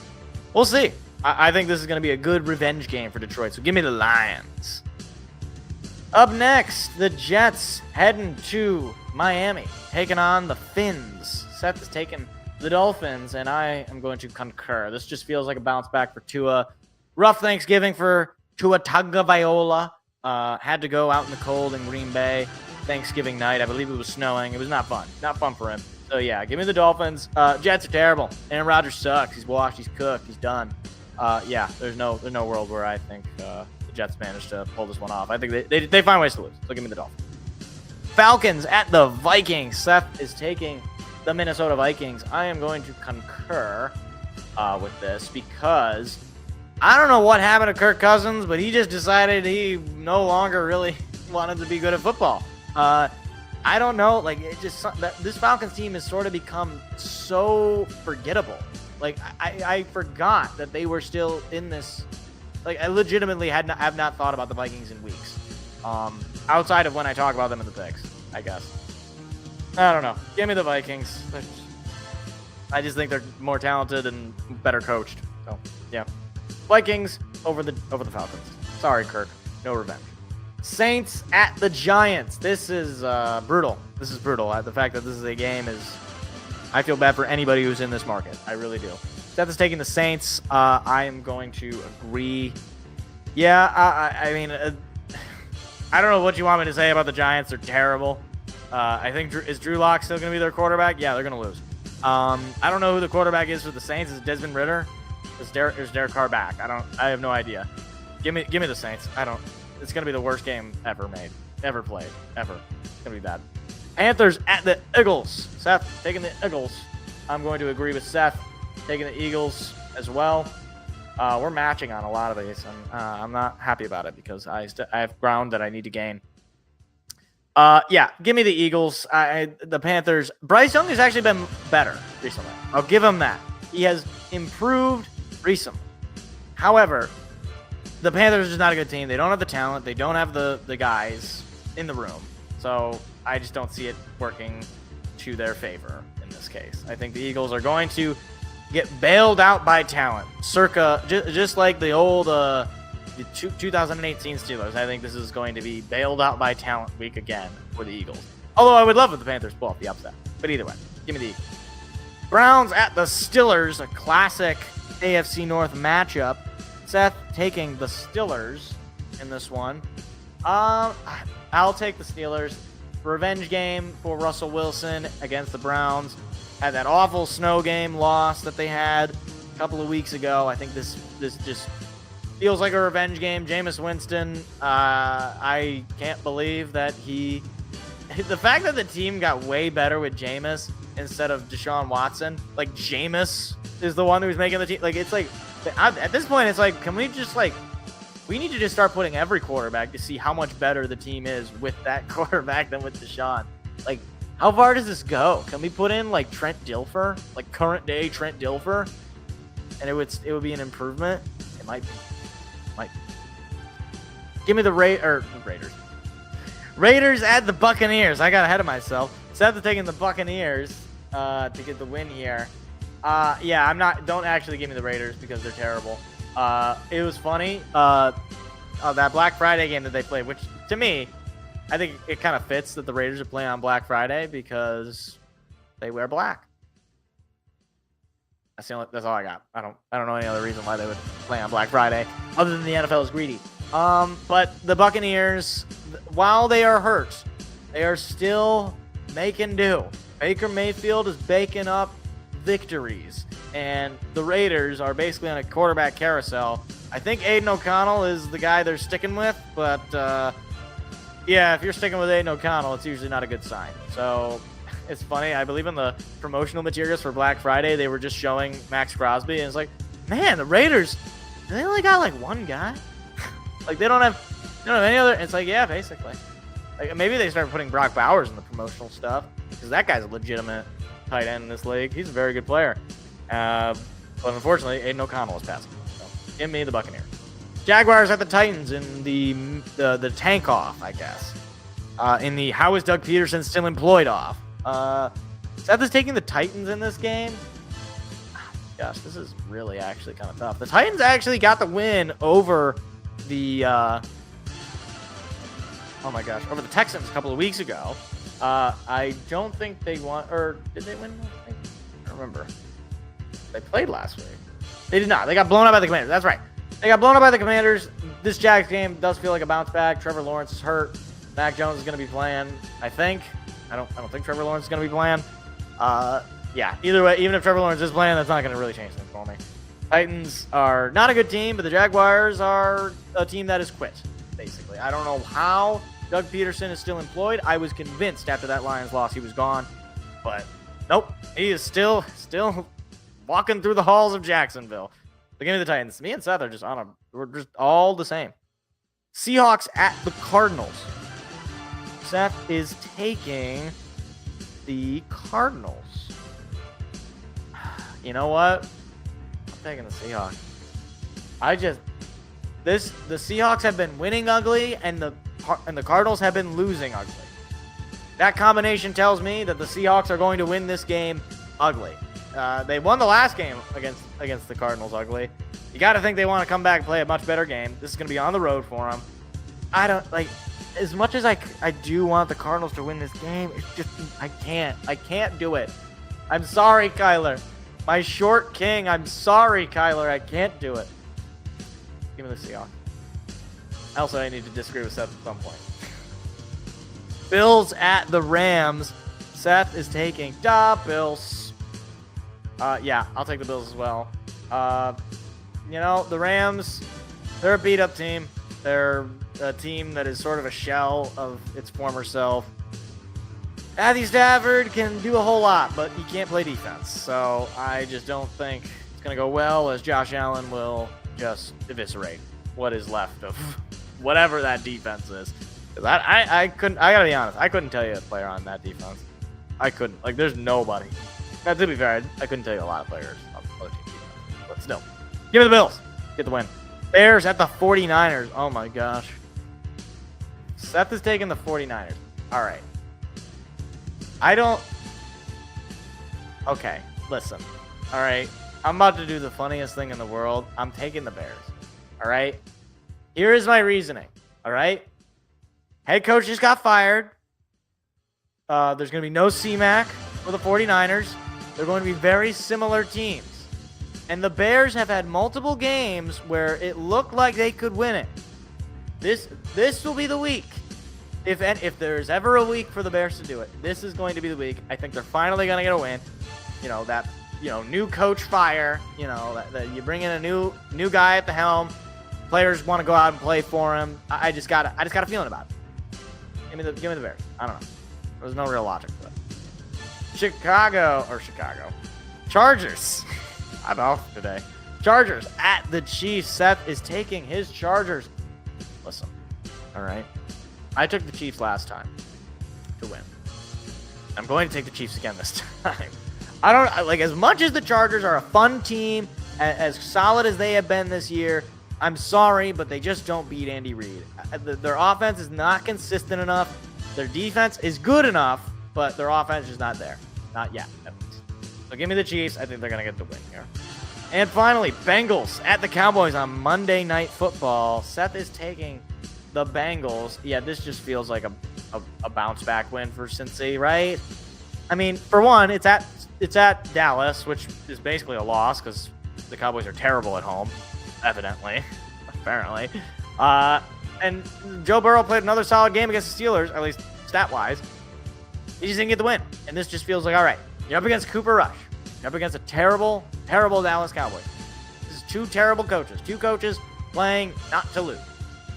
we'll see. I think this is going to be a good revenge game for Detroit. So give me the Lions. Up next, the Jets heading to Miami, taking on the Finns. Seth is taking the Dolphins, and I am going to concur. This just feels like a bounce back for Tua. Rough Thanksgiving for Tua Tagovailoa. Had to go out in the cold in Green Bay Thanksgiving night. I believe it was snowing. It was not fun. Not fun for him. So, yeah, give me the Dolphins. Jets are terrible. Aaron Rodgers sucks. He's washed. He's cooked. He's done. Yeah, there's no world where I think the Jets managed to pull this one off. I think they find ways to lose. So give me the Dolphins. Falcons at the Vikings. Seth is taking the Minnesota Vikings. I am going to concur with this because I don't know what happened to Kirk Cousins, but he just decided he no longer really wanted to be good at football. I don't know. Like, this Falcons team has sort of become so forgettable. Like, I forgot that they were still in this. Like, I legitimately have not thought about the Vikings in weeks. Outside of when I talk about them in the picks, I guess. I don't know. Give me the Vikings. I just think they're more talented and better coached. So yeah, Vikings over the Falcons. Sorry, Kirk. No revenge. Saints at the Giants. This is brutal. This is brutal. The fact that this is a game is. I feel bad for anybody who's in this market. I really do. Seth is taking the Saints. I am going to agree. Yeah, I mean, I don't know what you want me to say about the Giants. They're terrible. I think is Drew Lock still going to be their quarterback? Yeah, they're going to lose. I don't know who the quarterback is for the Saints. Is it Desmond Ridder? Is Derek Carr back? I have no idea. Give me the Saints. It's going to be the worst game ever played. Ever. It's going to be bad. Panthers at the Eagles. Seth taking the Eagles. I'm going to agree with Seth taking the Eagles as well. We're matching on a lot of these, and I'm not happy about it because I have ground that I need to gain. Yeah, give me the Eagles. The Panthers. Bryce Young has actually been better recently. I'll give him that. He has improved recently. However, the Panthers are just not a good team. They don't have the talent. They don't have the guys in the room. So I just don't see it working to their favor in this case. I think the Eagles are going to get bailed out by talent, circa just like the old 2018 Steelers. I think this is going to be bailed out by talent week again for the Eagles. Although I would love if the Panthers pull off the upset. But either way, give me the Eagles. Browns at the Steelers, a classic AFC North matchup. Seth taking the Steelers in this one. I'll take the Steelers. Revenge game for Russell Wilson against the Browns. Had that awful snow game loss that they had a couple of weeks ago. I think this just feels like a revenge game. Jameis Winston, I can't believe that the fact that the team got way better with Jameis instead of Deshaun Watson. Like, Jameis is the one who's making the team. Like, it's like, at this point, it's like, can we just we need to just start putting every quarterback to see how much better the team is with that quarterback than with Deshaun. Like, how far does this go? Can we put in like Trent Dilfer, like current day Trent Dilfer, and it would be an improvement? It might be. Give me the Raiders. Raiders at the Buccaneers. I got ahead of myself. Instead of taking the Buccaneers to get the win here. Yeah, I'm not. Don't actually give me the Raiders because they're terrible. It was funny. That Black Friday game that they played, which to me, I think it kind of fits that the Raiders are playing on Black Friday because they wear black. That's all I got. I don't know any other reason why they would play on Black Friday other than the NFL is greedy. But the Buccaneers, while they are hurt, they are still making do. Baker Mayfield is baking up victories, and the Raiders are basically on a quarterback carousel. I think Aiden O'Connell is the guy they're sticking with, but yeah, if you're sticking with Aiden O'Connell, it's usually not a good sign. So it's funny. I believe in the promotional materials for Black Friday, they were just showing Max Crosby, and it's like, man, the Raiders, they only got like one guy. Like they don't have any other. It's like, yeah, basically. Like maybe they start putting Brock Bowers in the promotional stuff because that guy's a legitimate tight end in this league. He's a very good player. But unfortunately, Aiden O'Connell is passing. So give me the Buccaneers. Jaguars at the Titans in the tank off, I guess. In the how is Doug Peterson still employed off. Seth is taking the Titans in this game. Gosh, this is really actually kind of tough. The Titans actually got the win over the over the Texans a couple of weeks ago. I don't think they won, or did they win? I don't remember. They played last week. They did not. They got blown up by the Commanders. That's right. They got blown up by the Commanders. This Jags game does feel like a bounce back. Trevor Lawrence is hurt. Mac Jones is going to be playing, I think. I don't think Trevor Lawrence is going to be playing. Yeah, either way, even if Trevor Lawrence is playing, that's not going to really change things for me. Titans are not a good team, but the Jaguars are a team that has quit, basically. I don't know how Doug Peterson is still employed. I was convinced after that Lions loss he was gone, but nope. He is still walking through the halls of Jacksonville. So give me the Titans. Me and Seth are just we're just all the same. Seahawks at the Cardinals. Seth is taking the Cardinals. You know what? I'm taking the Seahawks. The Seahawks have been winning ugly, and the Cardinals have been losing ugly. That combination tells me that the Seahawks are going to win this game ugly. They won the last game against the Cardinals ugly. You got to think they want to come back and play a much better game. This is going to be on the road for them. I don't like as much as I do want the Cardinals to win this game. It's just I can't do it. I'm sorry, Kyler. My short king. I'm sorry, Kyler. I can't do it. Give me the Seahawks. Also, I need to disagree with Seth at some point. Bills at the Rams. Seth is taking the Bills. Yeah, I'll take the Bills as well. The Rams, they're a beat-up team. They're a team that is sort of a shell of its former self. Matthew Stafford can do a whole lot, but he can't play defense. So I just don't think it's going to go well, as Josh Allen will just eviscerate what is left of whatever that defense is. I gotta be honest, I couldn't tell you a player on that defense. I couldn't. Like, there's nobody. Now, to be fair, I couldn't tell you a lot of players on the other team defense. But still, give me the Bills. Get the win. Bears at the 49ers. Oh my gosh. Seth is taking the 49ers. All right. Okay, listen. All right. I'm about to do the funniest thing in the world. I'm taking the Bears. All right. Here is my reasoning. All right. Head coach just got fired. There's going to be no C-Mac for the 49ers. They're going to be very similar teams. And the Bears have had multiple games where it looked like they could win it. This will be the week. If there's ever a week for the Bears to do it, this is going to be the week. I think they're finally going to get a win. New coach fire. That you bring in a new guy at the helm. Players want to go out and play for him. I just got a feeling about it. Give me the Bears. I don't know. There's no real logic to it. Chicago. Chargers. I'm off today. Chargers at the Chiefs. Seth is taking his Chargers. Listen, all right. I took the Chiefs last time to win. I'm going to take the Chiefs again this time. I don't like, as much as the Chargers are a fun team, as solid as they have been this year. I'm sorry, but they just don't beat Andy Reid. Their offense is not consistent enough. Their defense is good enough, but their offense is not there. Not yet, at least. So give me the Chiefs. I think they're going to get the win here. And finally, Bengals at the Cowboys on Monday Night Football. Seth is taking the Bengals. Yeah, this just feels like a bounce-back win for Cincy, right? I mean, for one, it's at Dallas, which is basically a loss because the Cowboys are terrible at home. Evidently, apparently. And Joe Burrow played another solid game against the Steelers, at least stat-wise. He just didn't get the win. And this just feels like, all right, you're up against Cooper Rush. You're up against a terrible, terrible Dallas Cowboys. This is two terrible coaches. Two coaches playing not to lose,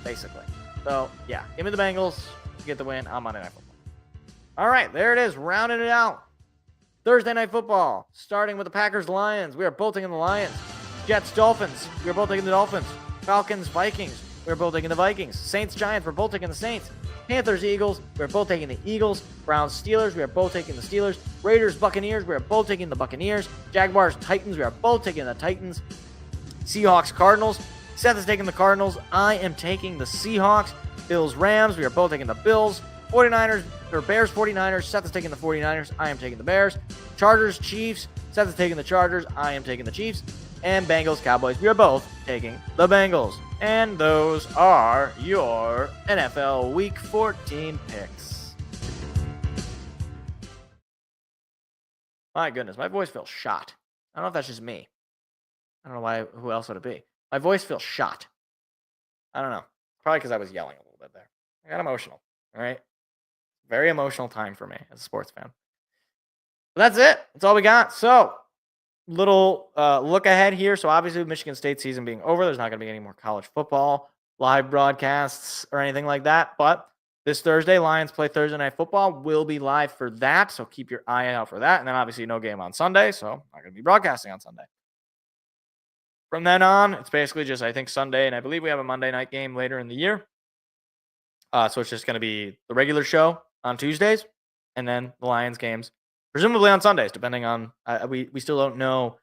basically. So, yeah, give me the Bengals to get the win on Monday Night Football. All right, there it is, rounding it out. Thursday Night Football, starting with the Packers-Lions. We are both taking the Lions. Jets-Dolphins. We are both taking the Dolphins. Falcons-Vikings. We are both taking the Vikings. Saints-Giants. We're both taking the Saints. Panthers-Eagles. We are both taking the Eagles. Browns-Steelers. We are both taking the Steelers. Raiders-Buccaneers. We are both taking the Buccaneers. Jaguars-Titans. We are both taking the Titans. Seahawks-Cardinals. Seth is taking the Cardinals. I am taking the Seahawks. Bills-Rams. We are both taking the Bills. 49ers or Bears-49ers. Seth is taking the 49ers. I am taking the Bears. Chargers-Chiefs. Seth is taking the Chargers. I am taking the Chiefs. And Bengals-Cowboys. We are both taking the Bengals. And those are your NFL Week 14 picks. My goodness, my voice feels shot. I don't know if that's just me. I don't know who else would it be? My voice feels shot. I don't know. Probably because I was yelling a little bit there. I got emotional. All right. Very emotional time for me as a sports fan. But that's it. That's all we got. So, little look ahead here. So obviously with Michigan State season being over, there's not going to be any more college football live broadcasts or anything like that. But this Thursday, Lions play Thursday Night Football. Will be live for that. So keep your eye out for that. And then obviously no game on Sunday. So not going to be broadcasting on Sunday. From then on, it's basically just, I think, Sunday. And I believe we have a Monday night game later in the year. So it's just going to be the regular show on Tuesdays. And then the Lions games presumably on Sundays, depending on we still don't know.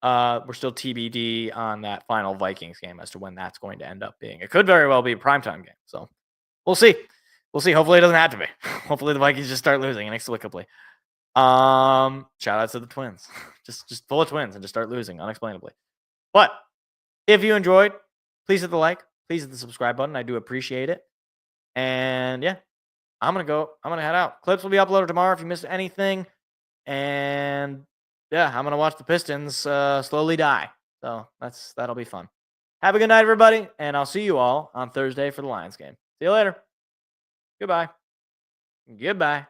We're still TBD on that final Vikings game as to when that's going to end up being. It could very well be a primetime game. So we'll see. We'll see. Hopefully it doesn't have to be. Hopefully the Vikings just start losing inexplicably. Shout out to the Twins. just full of twins and just start losing unexplainably. But if you enjoyed, please hit the like. Please hit the subscribe button. I do appreciate it. And yeah, I'm going to head out. Clips will be uploaded tomorrow if you missed anything. And yeah, I'm going to watch the Pistons slowly die. So that'll be fun. Have a good night, everybody. And I'll see you all on Thursday for the Lions game. See you later. Goodbye. Goodbye.